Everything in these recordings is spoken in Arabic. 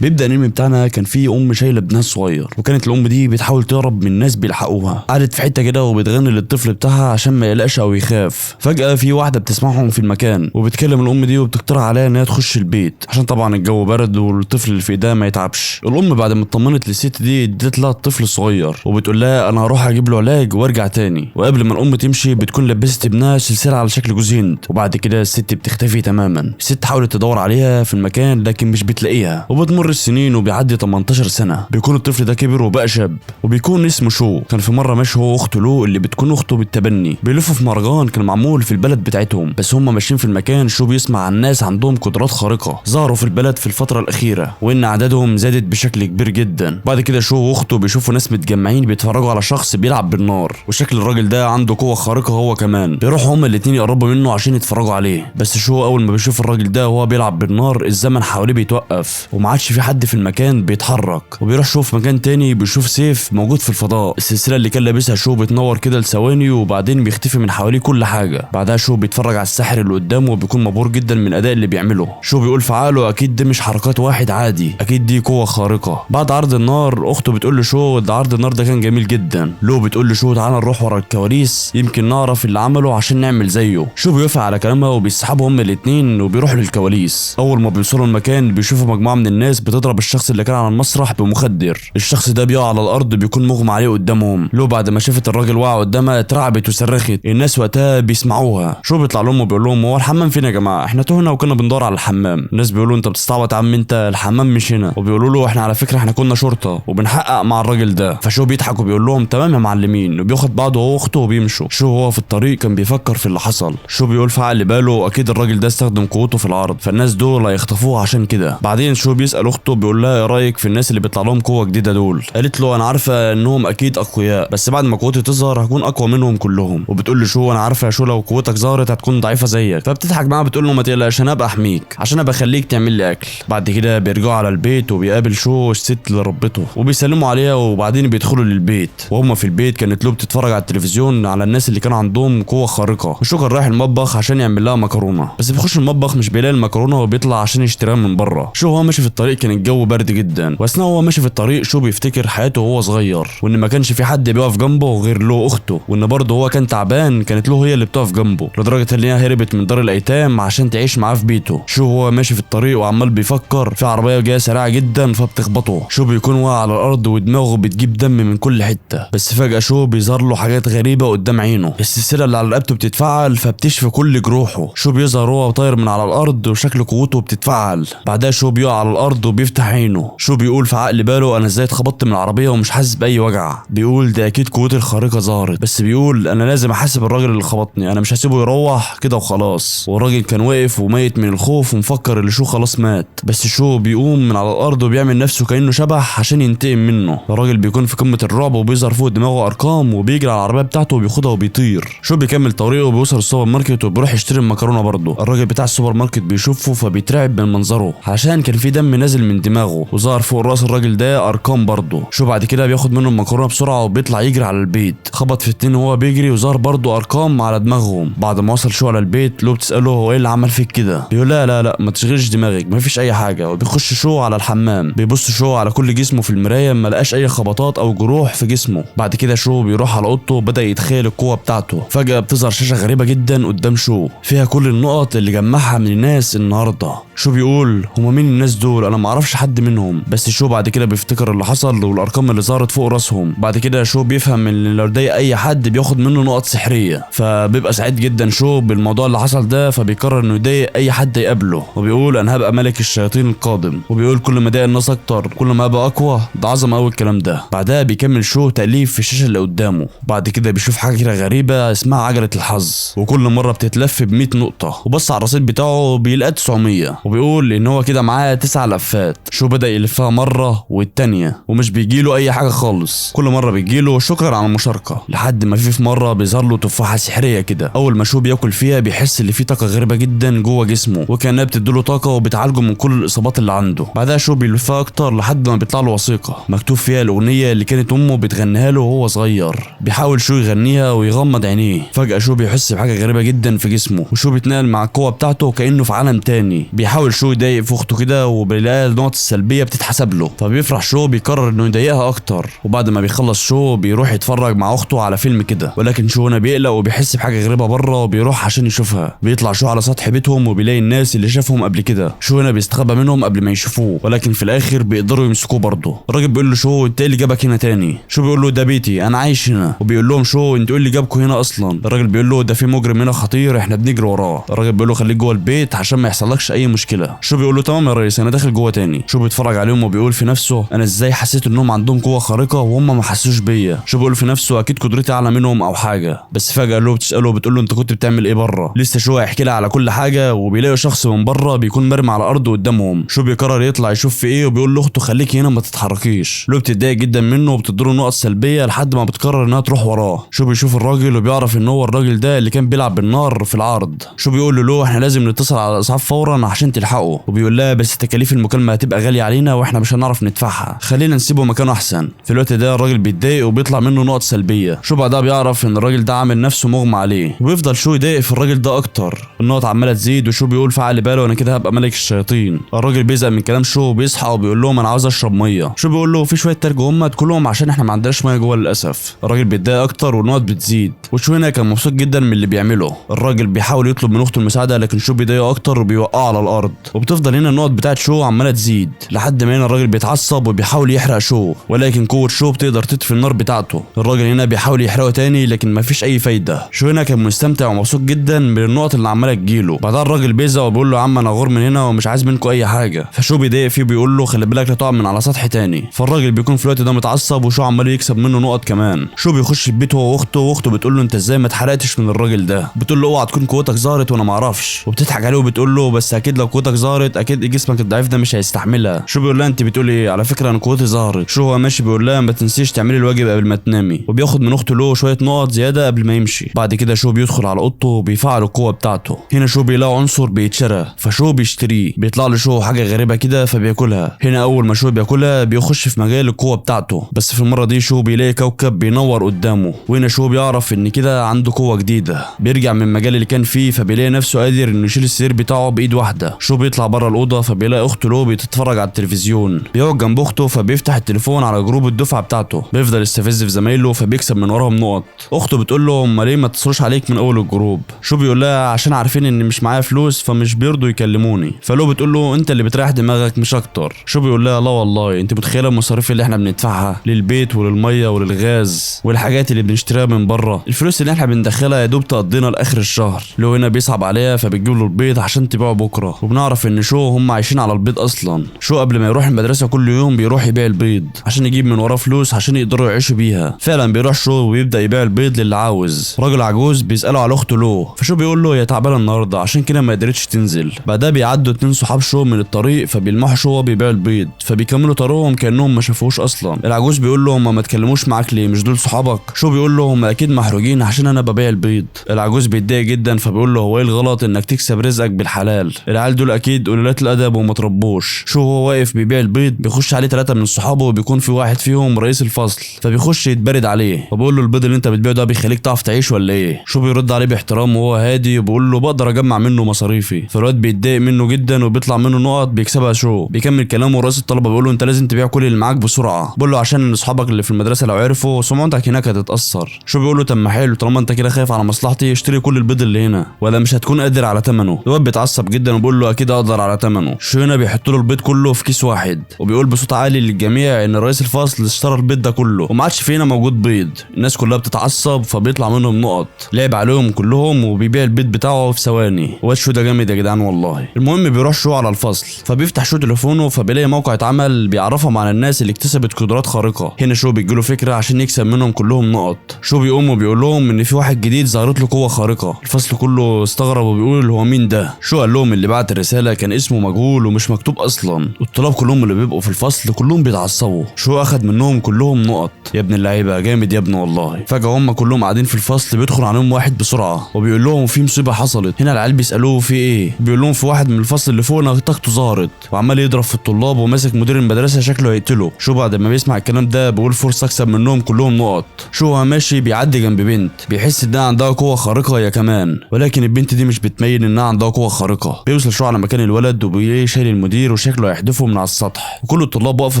بيبدا الانمي بتاعنا. كان في ام شايله ابنها الصغير، وكانت الام دي بتحاول تهرب من الناس بيلحقوها. قعدت في حته كده وبتغني للطفل بتاعها عشان ما يقلقش او يخاف. فجاه في واحده بتسمعهم في المكان وبتكلم الام دي وبتقترح عليها ان هي تخش البيت عشان طبعا الجو برد والطفل اللي في ايدها ما يتعبش. الام بعد ما اطمنت للست دي ادت لها الطفل الصغير وبتقول لها انا هروح اجيب له علاج وارجع تاني. وقبل ما الام تمشي بتكون لبست ابنها سلسله على شكل جوز هند، وبعد كده الست بتختفي تماما. الست حاولت تدور عليها في المكان لكن مش بتلاقيها. وبتمر السنين وبيعدي 18 سنه. بيكون الطفل ده كبر وبقى شاب وبيكون اسمه شو. كان في مره ماشي هو واخته لو اللي بتكون اخته بالتبني، بيلفوا في مهرجان كان معمول في البلد بتاعتهم. بس هم ماشيين في المكان شو بيسمع عن ناس عندهم قدرات خارقه ظهروا في البلد في الفتره الاخيره، وان اعدادهم زادت بشكل كبير جدا. بعد كده شو واخته بيشوفوا ناس متجمعين بيتفرجوا على شخص بيلعب بالنار، وشكل الراجل ده عنده قوه خارقه هو كمان. بيروحوا هما الاتنين يقربوا منه عشان يتفرجوا عليه. بس شو اول ما بيشوف الراجل ده وهو بيلعب بالنار الزمن حواليه بيتوقف وما عادش في حد في المكان بيتحرك. وبيروح شو في مكان تاني بيشوف سيف موجود في الفضاء. السلسله اللي كان لابسها شو بتنور كده لثواني وبعدين بيختفي من حواليه كل حاجه. بعدها شو بيتفرج على الساحر اللي قدامه وبيكون مبهور جدا من الاداء اللي بيعمله. شو بيقول في عقله اكيد ده مش حركات واحد عادي، اكيد دي قوه خارقه. بعد عرض النار اخته بتقول له شو ده عرض النار ده كان جميل جدا. لو بتقول له شو تعالى نروح ورا الكواليس يمكن نعرف اللي عمله عشان نعمل زيه. شو بيوافق على كلامها وبيسحبوا هما الاتنين وبيروحوا للكواليس. اول ما بيوصلوا المكان بيشوفوا مجموعه من الناس بتضرب الشخص اللي كان على المسرح بمخدر. الشخص ده بيقع على الارض بيكون مغمى عليه قدامهم. لو بعد ما شافت الراجل وقع قدامها اترعبت وصرخت. الناس وقتها بيسمعوها. شو بيطلع لهم وبيقول لهم هو الحمام فين يا جماعه؟ احنا تهنا وكنا بندور على الحمام. الناس بيقولوا انت بتستعبط يا عم انت، الحمام مش هنا. وبيقولوا له احنا على فكره احنا كنا شرطه وبنحقق مع الراجل ده. فشو بيضحك وبيقول لهم تمام يا معلمين، وبياخد بعضه هو واخته وبيمشوا. شو هو في الطريق كان بيفكر في اللي حصل. شو بيقول في عقل باله اكيد الراجل ده استخدم قوته في العرض فالناس دول هيخطفوه عشان كده. بعدين شو بيسال اخته بيقول لها ايه رايك في الناس اللي بيطلع لهم قوه جديده دول؟ قالت له انا عارفه انهم اكيد اقوياء بس بعد ما قوتي تظهر هكون اقوى منهم كلهم. وبتقول له شو انا عارفه يا شو لو قوتك ظهرت هتكون ضعيفه زيك. فبتضحك معاه بتقول له ما تقلقش انا ابقى احميك عشان ابقى اخليك تعمل لي اكل. بعد كده بيرجعوا على البيت وبيقابل شو الست اللي ربته وبيسلموا عليها وبعدين بيدخلوا للبيت. وهم في البيت كانت لو بتتفرج على التلفزيون على الناس اللي كانوا عندهم قوه خارقه. وشو كان رايح المطبخ عشان يعمل لها مكرونه بس بيخش المطبخ مش بيلاقي المكرونه وبيطلع عشان يشتريها من بره. شو هو ماشي في الطريق كان الجو برد جدا، واثناء هو ماشي في الطريق شو بيفتكر حياته وهو صغير وان ما كانش في حد بيقف جنبه غير له اخته، وان برضه هو كان تعبان كانت له هي اللي بتقف جنبه لدرجه ان هي هربت من دار الايتام عشان تعيش معاه في بيته. شو هو ماشي في الطريق وعمال بيفكر في عربيه جايه سريعه جدا فبتخبطه. شو بيكون واقع على الارض ودماغه بتجيب دم من كل حته. بس فجاه شو بيظهر له حاجات غريبه قدام عينه. السلسله اللي على رقبته بتتفعل فبتشفي كل جروحه. شو بيظهر هو طاير من على الارض وشكل قوته بتتفعل. بعدها شو بيقع على الارض وبيفتح عينه. شو بيقول في عقل باله انا ازاي اتخبطت من العربيه ومش حاسس باي وجع. بيقول ده اكيد قوتي الخارقه ظهرت، بس بيقول انا لازم احاسب الراجل اللي خبطني، انا مش هسيبه يروح كده وخلاص. والراجل كان واقف وميت من الخوف ومفكر ان شو خلاص مات. بس شو بيقوم من على الارض وبيعمل نفسه كانه شبح عشان ينتقم منه. الراجل بيكون في قمه الرعب وبيظهر فوق دماغه ارقام وبيجري على العربيه بتاعته وبياخدها وبيطير. شو بيكمل طريقه وبيوصل السوبر ماركت وبيروح يشتري المكرونه برضه. الراجل بتاع السوبر ماركت بيشوفه فبيترعب من منظره عشان كان في دم نازل من دماغه وظهر فوق راس الراجل ده ارقام برضه. شو بعد كده بياخد منه المكرونه بسرعه وبيطلع يجري على البيت. خبط في اتنين وهو بيجري وظهر برضه ارقام على دماغهم. بعد ما وصل شو على البيت لو بتساله هو ايه اللي عمل فيك كده؟ بيقول لا ما تشغلش دماغك مفيش اي حاجه. وبيخش شو على الحمام بيبص شو على كل جسمه في المرايه ما لقاش اي خبطات او جروح في جسمه. بعد كده شو بيروح على اوضته وبدا يتخيل القوه بتاعته. فجاه بتظهر شاشه غريبه جدا قدام شو فيها كل النقط اللي جمعها من الناس النهارده. شو بيقول هما مين الناس دول؟ انا ما اعرفش حد منهم. بس شو بعد كده بيفتكر اللي حصل والارقام اللي ظهرت فوق راسهم. بعد كده شو بيفهم ان لو ضايق اي حد بياخد منه نقط سحريه، فبيبقى سعيد جدا شو بالموضوع اللي حصل ده فبيقرر انه يضايق اي حد يقابله. وبيقول انا هبقى ملك الشياطين القادم. وبيقول كل ما ضايق الناس اكتر كل ما ابقى اقوى. ده عظمه قوي الكلام ده. بعدها بيكمل شو تأليف في الشاشه اللي قدامه. بعد كده بيشوف حاجه كده غريبه اسمها عجله الحظ وكل مره بتتلف ب 100 نقطه. وبص على الرصيد بتاعه بيلاقي 900 وبيقول ان هو كده معاه 9 لفات. شو بدا يلفها مره والتانيه ومش بيجيله اي حاجه خالص. كل مره بيجيله شكرا على المشاركه لحد ما في مره بيظهر له تفاحه سحريه كده. اول ما شو بياكل فيها بيحس ان في طاقه غريبه جدا جوه جسمه وكانها بتديله طاقه وبتعالجه من كل الاصابات اللي عنده. بعدها شو بيلفها اكتر لحد ما بيطلع له وثيقه مكتوب فيها الاغنيه اللي كانت امه بتغنيها له وهو صغير. بيحاول شو يغنيها ويغمض عينيه. فجاه شو بيحس بحاجه غريبه جدا في جسمه وشو بيتنقل مع القوه بتاعته كانه في عالم تاني. بيحاول شو يضايق في اخته كده وبيلاقيها كده النقط السلبيه بتتحسب له. فبيفرح شو بيقرر انه يضايقها اكتر، وبعد ما بيخلص شو بيروح يتفرج مع اخته على فيلم كده. ولكن شو هنا بيقلق وبيحس بحاجه غريبه بره وبيروح عشان يشوفها. بيطلع شو على سطح بيتهم وبيلاقي الناس اللي شافهم قبل كده. شو هنا بيستخبى منهم قبل ما يشوفوه، ولكن في الاخر بيقدروا يمسكوه برضه. الراجل بيقول له شو انت ايه اللي جابك هنا تاني؟ شو بيقول له ده بيتي انا عايش هنا. وبيقول لهم شو انتوا ايه اللي جابكم هنا اصلا؟ الراجل بيقول له ده في مجرم هنا خطير احنا بنجري وراه. الراجل بيقول له خليك جوه البيت عشان ما يحصلكش اي مشكله. شو بيقول له تمام يا ريس انا داخل جوه تاني. شو بيتفرج عليهم وبيقول في نفسه انا ازاي حسيت انهم عندهم قوه خارقه وهم ما حسوش بيا. شو بيقول في نفسه اكيد قدرتي اعلى منهم او حاجه. بس فجاه له بتساله وبتقول له انت كنت بتعمل ايه بره؟ لسه شو هيحكي لها على كل حاجه، وبيلاقي شخص من بره بيكون مرمي على الارض قدامهم. شو بيقرر يطلع يشوف في ايه، وبيقول لاخته خليكي هنا ما تتحركيش. له بتتضايق جدا منه وبتديله نقط سلبيه لحد ما بتقرر انها تروح وراه. شو بيشوف الراجل وبيعرف ان هو الراجل ده اللي كان بيلعب بالنار في العرض. شو بيقول له احنا لازم نتصل على الاسعاف فورا عشان تلحقه. وبيقول لها بس تكاليف المكالمه هتبقى غاليه علينا واحنا مش هنعرف ندفعها، خلينا نسيبه مكانه احسن. في الوقت ده الراجل بيتضايق وبيطلع منه نقط سلبيه. شو بعدها بيعرف ان الراجل ده عامل نفسه مغمى عليه، وبيفضل شو يضايق في الراجل ده اكتر. النقط عماله تزيد، وشو بيقول في عقل باله انا كده هبقى ملك الشياطين. الراجل بيزهق من كلام شو بيصحى وبيقول لهم انا عاوز اشرب ميه. شو بيقول له في شويه تلج هم كلهم عشان احنا ما عندناش ميه جوه للاسف. الراجل بيتضايق اكتر والنقط بتزيد، وشو هنا كان مبسوط جدا من اللي بيعمله. الراجل بيحاول يطلب من اخته المساعده لكن شو بيضايقه اكتر وبيوقعه على الارض. وبتفضل هنا النقط بتاعت شو عماله تزيد لحد ما هنا الراجل بيتعصب وبيحاول يحرق شو، ولكن قوه شو بتقدر تطفي النار بتاعته. الراجل هنا بيحاول يحرقه تاني لكن مفيش اي فايده. شو هنا كان مستمتع ومبسوط جدا من النقط اللي عماله تجيله. بعدها الراجل بيزهق وبيقول له يا عم انا غور من هنا ومش عايز منكم اي حاجه. فشو بيضايق فيه بيقول له خلي بالك لا تقع من على سطح تاني. فالراجل بيكون في الوقت ده متعصب وشو عمال يكسب منه نقط كمان. شو بيخش البيت هو واخته، واخته بتقول له انت ازاي ما اتحرقتش من الراجل ده؟ بتقول له اوعى تكون قوتك ظهرت وانا ما اعرفش. وبتضحك عليه وبتقول له بس اكيد لو قوتك ظهرت اكيد جسمك الضعيف ده مش هيستحملها. شو بيقول لها انت بتقول ايه؟ على فكره انا قوتي ظهرت. شو هو ماشي بيقول لها ما تنسيش تعملي الواجب قبل ما تنامي، وبياخد من اخته له شويه نقط زياده قبل ما يمشي. بعد كده شو بيدخل على اوضته وبيفعل القوه بتاعته. هنا شو بيلاقي عنصر بيتشرى فشو بيشتريه. بيطلع له شو حاجه غريبه كده فبياكلها. هنا اول ما شو بياكلها بيخش في مجال القوه بتاعته، بس في المره دي شو بيلاقي كوكب بينور قدامه. وهنا شو بيعرف ان كده عنده قوه جديده. بيرجع من المجال اللي كان فيه فبيلاقي نفسه قادر انه يشيل السرير بتاعه بايد واحده. شو بيطلع بره الاوضه فبيلاقي اخته له بتتفرج على التلفزيون. بيقعد جنب اخته فبيفتح التليفون على جروب الدفعه بتاعته. بيفضل يستفز في زمايله فبيكسب من وراهم نقط. اخته بتقول له هم ليه ما اتصلوش عليك من اول الجروب؟ شو بيقول لها عشان عارفين ان مش معايا فلوس فمش بيرضوا يكلموني. فلو بتقول له انت اللي بتريح دماغك مش اكتر. شو بيقول لها لا والله انت متخيله المصاريف اللي احنا بندفعها للبيت وللميه وللغاز والحاجات اللي بنشتريها من بره، الفلوس اللي احنا بندخلها يا دوب تقضينا لاخر الشهر. لو هنا بيصعب عليها فبتجيب له البيض عشان تبيعه بكره. وبنعرف ان شو هم عايشين على البيض اصلا. شو قبل ما يروح المدرسه كل يوم بيروح يبيع البيض عشان يجيب من وراه فلوس عشان يقدروا يعيشوا بيها. فعلا بيروح شو وبيبدا يبيع البيض للي عاوز. راجل عجوز بيساله على اخته له، فشو بيقول له هي تعبانه النهارده عشان كده ما قدرتش تنزل. بعدها بيعدوا 2 صحاب شو من الطريق فبيلمحوا شو وهو بيبيع البيض فبيكملوا طريقهم كانهم ما شافوش اصلا. العجوز بيقول له هم ما اتكلموش معاك ليه؟ مش دول صحابك؟ شو بيقول له هم اكيد محروجين عشان انا ببيع البيض. العجوز بيتضايق جدا فبيقول له هو ايه الغلط انك تكسب رزقك بالحلال؟ العيال دول اكيد قلالات الادب وما تربوش. شو هو واقف بيبيع البيض بيخش عليه 3 من صحابه وبيكون في واحد فيهم رئيس الفصل فبيخش يتبرد عليه وبيقول له البيض اللي انت بتبيعه ده بيخليك تعرف تعيش ولا ايه؟ شو بيرد عليه باحترام وهو هادي وبيقول له بقدر اجمع منه مصاريفي. فالواد بيتضايق منه جدا وبيطلع منه نقط بيكسبها. شو بيكمل كلامه ورئيس الطلبه بيقول له انت لازم تبيع كل اللي معاك بسرعه. بيقول له عشان اصحابك اللي في المدرسه لو عرفوا سمعتك هناك هتتاثر. شو بيقول له طب ما حلو طالما انت كده خايف على مصلحتي اشتري كل البيض اللي هنا ولا مش هتكون قادر على ثمنه. الواد بيتعصب جدا وبيقول له اكيد اقدر على ثمنه. شو هنا بيحط له البيض كله في كيس واحد وبيقول بصوت عالي للجميع ان رئيس الفصل اشترى البيض ده كله وما عادش فينا موجود بيض. الناس كلها بتتعصب فبيطلع منهم نقط. لعب عليهم كلهم وبيبيع البيض بتاعه في ثواني. واد شو ده جامد يا جدعان والله. المهم بيروح شو على الفصل فبيفتح شو تليفونه فبيلاقي موقع اتعمل بيعرفهم على الناس اللي اكتسبت قدرات خارقه. هنا شو بيجيله فكره عشان يكسب منهم كلهم نقط. شو بيقوم وبيقول لهم ان في واحد جديد ظهرت له قوه خارقه. الفصل كله استغرب وبيقول هو مين ده؟ شو قال لهم اللي بعت الرساله كان اسمه مجهول ومش مكتوب اصلا. الطلاب كلهم اللي بيبقوا في الفصل كلهم بيتعصبوا. شو اخد منهم كلهم نقط. يا ابن اللعيبه جامد يا ابن والله. فجاه هم كلهم قاعدين في الفصل بيدخل عليهم واحد بسرعه وبيقول لهم في مصيبه حصلت. هنا العيال بيسالوه في ايه؟ بيقول لهم في واحد من الفصل اللي فوقنا طاقته ظهرت وعمال يضرب في الطلاب وماسك مدير المدرسه شكله هيقتله. شو بعد ما بيسمع الكلام ده بيقول فرصه اكسب منهم كلهم نقط. شو هو ماشي بيعدي جنب بنت بيحس انها عندها قوه خارقه هي كمان، ولكن البنت دي مش بتميل انها عندها قوه خارقه. بيوصل شو على مكان الولد وبيلاقيه شايل المدير وشكله هيحدفه من على السطح، وكل الطلاب واقفه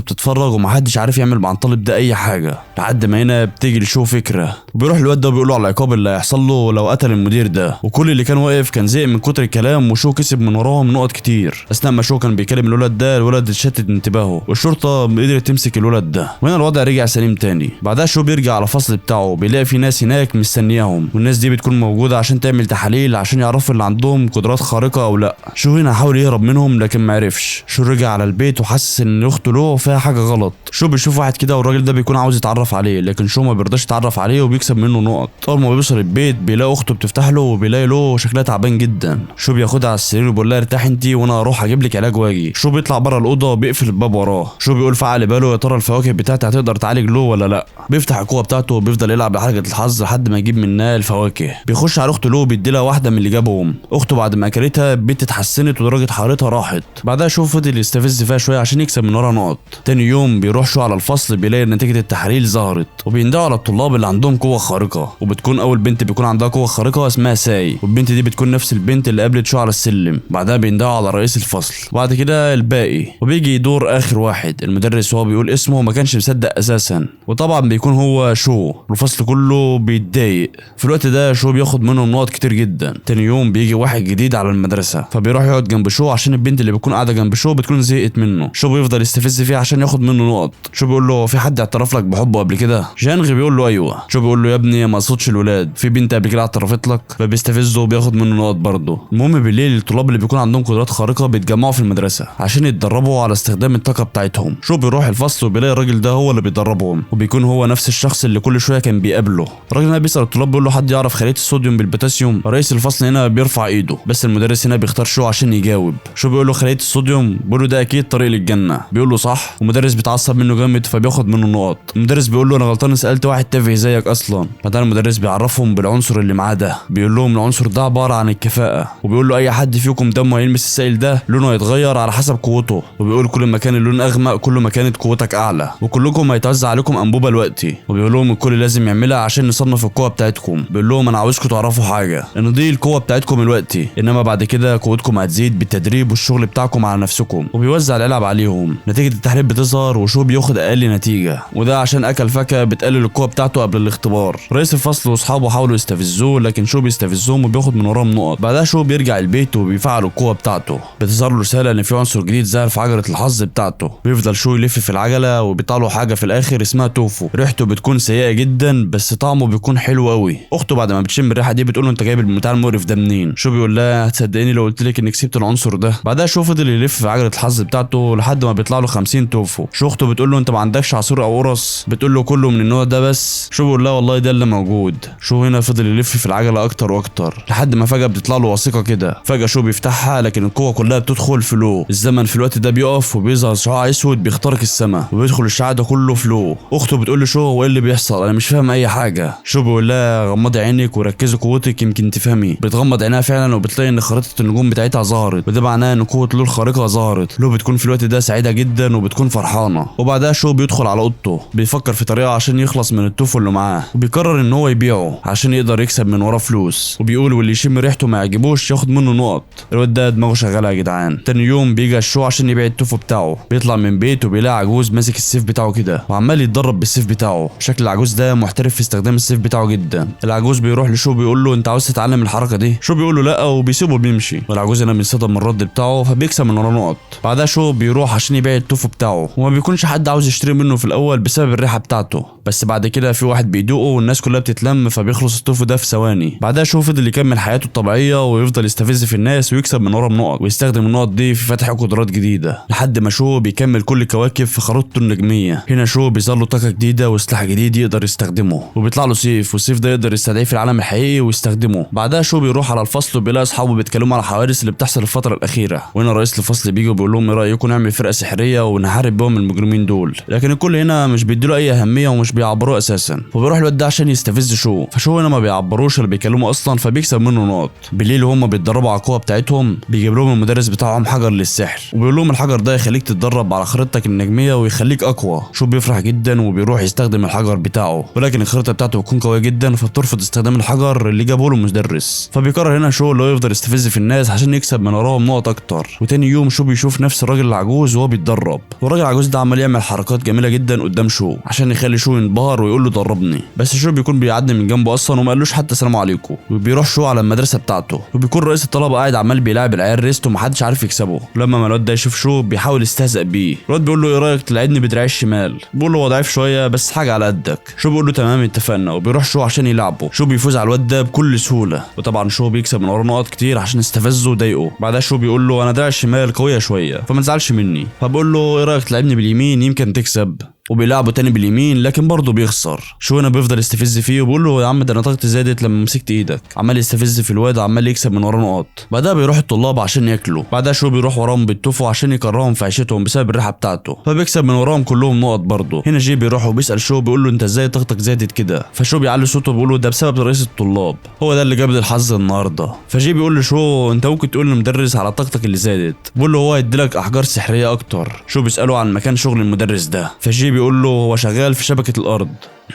بتتفرج ومحدش عارف يعمل مع الطالب ده اي حاجه، لحد ما هنا بتيجي لشو فكره، وبيروح الواد ده وبيقول له على العقاب اللي هيحصل له لو قتل المدير ده. وكل اللي كان واقف كان زهق من كتر الكلام، وشو كسب من وراهم نقط كتير. اثناء ما شو كان بيكلم الولد ده، الولد اتشتت انتباهه والشرطه قدرت تمسك الولد ده، وهنا الوضع رجع سليم تاني. بعدها شو بيرجع على الفصل بتاعه، بيلاقي في ناس هناك مستنياهم، والناس دي بتكون موجوده عشان تعمل تحاليل عشان يعرفوا اللي عندهم قدرات خارقه او لا. شو هنا حاول يهرب منهم لكن ما عرفش. شو رجع على البيت وحاسس ان اخته له فيها حاجه غلط. شو بيشوف واحد كده والراجل ده بيكون عاوز يتعرف عليه، لكن شو ما بيرضاش يتعرف عليه وبيكسب منه نقط. اول ما بيوصل البيت بيلاقي اخته بتفتح له وبيلاقي له شكلها تعبان جدا. شو بياخدها على السرير وبيقول لها ارتاحي انتي وانا هروح اجيب لك علاج واجي. شو بيطلع بره الاوضه وبيقفل الباب وراه. شو بيقول في عقل باله يا ترى الفواكه بتاعتي هتقدر تعالج له ولا لا. بيفتح القوه بتاعته وبيفضل يلعب بحركه الحظ لحد ما يجيب منها الفواكه. بيخش على اخته له وبيديلها واحده من اللي جابهم. اخته بعد ما اكلتها البنت اتحسنت ودرجه حرارتها راحت. بعدها شو فضل يستفز فيها شويه عشان يكسب من ورا نقط. تاني يوم بيروح شو على الفصل بيلاقي نتيجه التحاليل ظهرت، وبيندهوا على الطلاب اللي عندهم قوه خارقه، وبتكون اول بنت بيكون عندها قوه خارقه اسمها ساي، والبنت دي بتكون نفس البنت اللي قابلت شو على السلم. بعدها بيندهوا على رئيس الفصل، وبعد كده الباقي، وبيجي دور اخر واحد المدرس وهو بيقول اسمه ما كانش مصدق اساسا، وطبعا بيكون هو شو. الفصل كله بيتضايق. في الوقت ده شو بياخد منهم نقط كتير جدا. تاني يوم بيجي واحد جديد على المدرسه، فبيروح يقعد جنب شو عشان البنت اللي بتكون قاعده جنب شو بتكون زهقت منه. شو بيفضل يستفز فيه عشان ياخد منه نقط. شو بيقول له في حد اعترف لك بحبه قبل كده؟ جانغ بيقول له ايوه. شو بيقول له يا ابني ما اقصدش الولاد، في بنت قبل كده اعترفت لك؟ فبيستفزه وبياخد منه نقط برضه. المهم بالليل الطلاب اللي بيكون عندهم قدرات خارقه بيتجمعوا في المدرسه عشان يتدربوا على استخدام الطاقه بتاعتهم. شو بيروح الفصل وبيلاقي الراجل ده هو اللي بيدربهم، وبيكون هو نفس الشخص اللي كل شويه كان بيقابله. الراجل هنا بيسال الطلاب بيقول له حد يعرف خليه الصوديوم بالبوتاسيوم؟ رئيس الفصل هنا بيرفع ايده، بس المدرس هنا بيختار شو عشان يجاوب. شو بيقول له خليه الصوديوم؟ بيقول له ده اكيد طريق للجنه. بيقول له صح، والمدرس بيتعصب منه جامد فبياخد منه نقط. المدرس بيقول له انا غلطان سالت واحد تافه زيك اصلا. بعدين المدرس بيعرفهم بالعنصر اللي معاه ده، بيقول لهم العنصر ده عباره عن الكفاءه، وبيقول له اي حد فيكم دمه هيلمس السائل ده لونه هيتغير على حسب قوته، وبيقول كل ما كان اللون اغمق كل ما كانت قوتك اعلى، وكلكم هيتوزع عليكم انبوبه دلوقتي، وبيقول لهم الكل لازم يعملها عشان نصنف القوه بتاعتكم. بيقول لهم انا عاوزكم تعرفوا حاجه، ان دي القوه بتاعتكم دلوقتي، انما بعد كده قوتكم هتزيد بالتدريب والشغل بتاعكم على نفسكم. وبيوزع العلب عليهم. نتيجه التحليل بتظهر وشو بياخد اقل نتيجه، وده عشان اكل فاكهه بتقلل القوه بتاعته قبل الاختبار. رئيس الفصل واصحابه حاولوا يستفزوه لكن شو بيستفزهم وبياخد من وراهم نقط. بعدها شو بيرجع البيت وبيفعل القوه بتاعته. بتظهر له رساله ان في عنصر جديد ظهر في عجله الحظ بتاعته. بيفضل شو يلف في العجله وبيطلع له حاجه في الاخر اسمها توفو. ريحته بتكون سيئه جدا بس طعمه بيكون حلو قوي. اخته بعد ما بتشم الريحه دي بتقول له انت جايب البتاع المقرف ده منين؟ شو بيقول لها هتصدقيني لو قلت لك انك كسبت العنصر ده؟ بعدها شو فضل يلف في عجله الحظ بتاعته لحد ما بيطلع له 50 توفو. شو اخته بتقول له انت ما عندكش عصير او قرص؟ بتقول له كله من النوع ده بس. شو بيقول لها والله ده اللي موجود. شو هنا فضل يلف في العجله اكتر واكتر لحد ما فجاه بتطلع له وثيقه كده. فجاه شو بيفتحها لكن القوه كلها بتدخل في لو. الزمن في الوقت ده بيقف وبيظهر شعاع اسود بيخترق السماء وبيدخل الشعاع ده كله في لو. اخته بتقول له شو هو ايه اللي بيحصل؟ انا مش فاهم اي حاجه. شو بيقول لها غمضي عينك وركزي قوتك يمكن تفهمي. بتغمض عينها فعلا وبتلاقي ان خريطه النجوم بتاعتها ظهرت، وده معناه ان قوه لو الخارقه ظهرت. لو بتكون في الوقت ده سعيده جدا وبتكون فرحانه. وبعدها شو بيدخل على اوضته بيفكر في طريقه عشان يخلص من التوفو اللي معاه، وبيقرر ان هو يبيعه عشان يقدر يكسب من وراه فلوس. وبيقول واللي يشم ريحته ما يعجبوش ياخد منه نقط. الواد ده دماغه شغاله يا جدعان. تاني يوم بيجي الشو عشان يبيع التوفو بتاعه. بيطلع من بيته بيلاقي عجوز ماسك السيف بتاعه كده وعمال يتدرب بالسيف بتاعه. شكل العجوز ده محترف في استخدام السيف بتاعه جدا. العجوز بيروح لشو بيقول له انت عاوز تتعلم الحركه دي؟ شو بيقول له لا وبيسيبه بيمشي. والعجوز هنا بينصدم من الرد بتاعه فبيكسب من وراه نقط. بعدها شو بيروح عشان يبيع التوفو بتاعه وما بيكونش حد عاوز يشتري منه في الاول بسبب الريحه بتاعته، بس بعد كده في واحد بيدوقه والناس كلها بتتلم فبيخلص التوفو ده في ثواني. بعدها شو فضل يكمل حياته الطبيعيه ويفضل يستفز في الناس ويكسب من وراهم نقط ويستخدم النقط دي في فتح قدرات جديده لحد ما شو بيكمل كل الكواكب في خريطته النجميه. هنا شو بيظهر له طاقه جديده وسلاح جديد يقدر يستخدمه، وبيطلع له سيف والسيف ده يقدر يستدعيه في العالم الحقيقي ويستخدمه. بعدها شو بيروح على الفصل وبيلاقي اصحابه بيتكلموا على الحوادث اللي بتحصل الفتره الاخيره. وهنا رئيس الفصل بيجي وبيقول لهم ايه رايكم نعمل فرقه سحريه ونحارب بهم المجرمين دول؟ لكن الكل هنا مش بيديله اي اهميه ومش بيعبروه اساسا. فبيروح الواد ده عشان يستفز شو، فشو هنا ما بيعبروش اللي بيكلموا اصلا فبيكسب منه نقط. بالليل وهم بيتدربوا على القوه بتاعتهم بيجيب لهم المدرس بتاعهم حجر للسحر وبيقول لهم الحجر ده يخليك تتدرب على خريطتك النجميه ويخليك اقوى. شو بيفرح جدا وبيروح يستخدم الحجر بتاعه، ولكن الخريطه بتاعته بتكون قويه جدا فبترفض استخدام الحجر اللي جابه له المدرس. فبيقرر هنا شو اللي هو يفضل يستفز في الناس عشان يكسب من وراهم نقط اكتر. وتاني يوم شو بيشوف نفس الراجل العجوز وهو بيتدرب، والراجل العجوز ده عمال يعمل حركات جميله جدا قدام شو عشان يخلي شو ينبهر ويقول له دربني، بس شو بيكون بيعدي من جنبه اصلا وما قالوش حتى السلام عليكم. وبيروح شو على المدرسه بتاعته، وبيكون رئيس الطلبه قاعد عمال بيلاعب العيال ريست ومحدش عارف يكسبه. لما ما الواد ده يشوف شو بيحاول يستهزأ بيه، الواد بيقول له ايه رايك تلعبني بدراعي الشمال؟ بيقول له هو ضعيف شويه بس حاجه على قدك. شو بيقول له تمام اتفقنا، وبيروح شو عشان يلعبه. شو بيفوز على الواد ده بكل سهوله، وطبعا شو بيكسب من وراه نقط كتير عشان استفزه وضايقه. بعدها شو بيقول له انا دراعي الشمال قويه شويه فما تزعلش مني، فبقول له ايه رايك تلعبني باليمين يمكن تكسب، وبيلعبه تاني باليمين لكن برضه بيخسر. شو هنا بيفضل يستفز فيه وبيقول له يا عم ده انا طاقتي زادت لما مسكت ايدك، عمال يستفز في الواد وعمال يكسب من وراه نقط. بعدها بيروح الطلاب عشان ياكلوا، بعدها شو بيروح وراهم بالتوفوا عشان يكرههم في عيشتهم بسبب الريحه بتاعته، فبيكسب من وراهم كلهم نقط برضه. هنا جي بيروح وبيسال شو بيقول له انت ازاي طاقتك زادت كده، فشو بيعلي صوته بيقول له ده بسبب رئيس الطلاب، هو ده اللي جاب لي الحظ النهارده. فجي بيقول له شو انت ممكن تقول للمدرس على طاقتك اللي زادت، بيقول له هو هيديلك احجار سحريه اكتر. شو بيساله عن مكان شغل المدرس ده، فجي بيقول له هو شغال في شبكه الارض.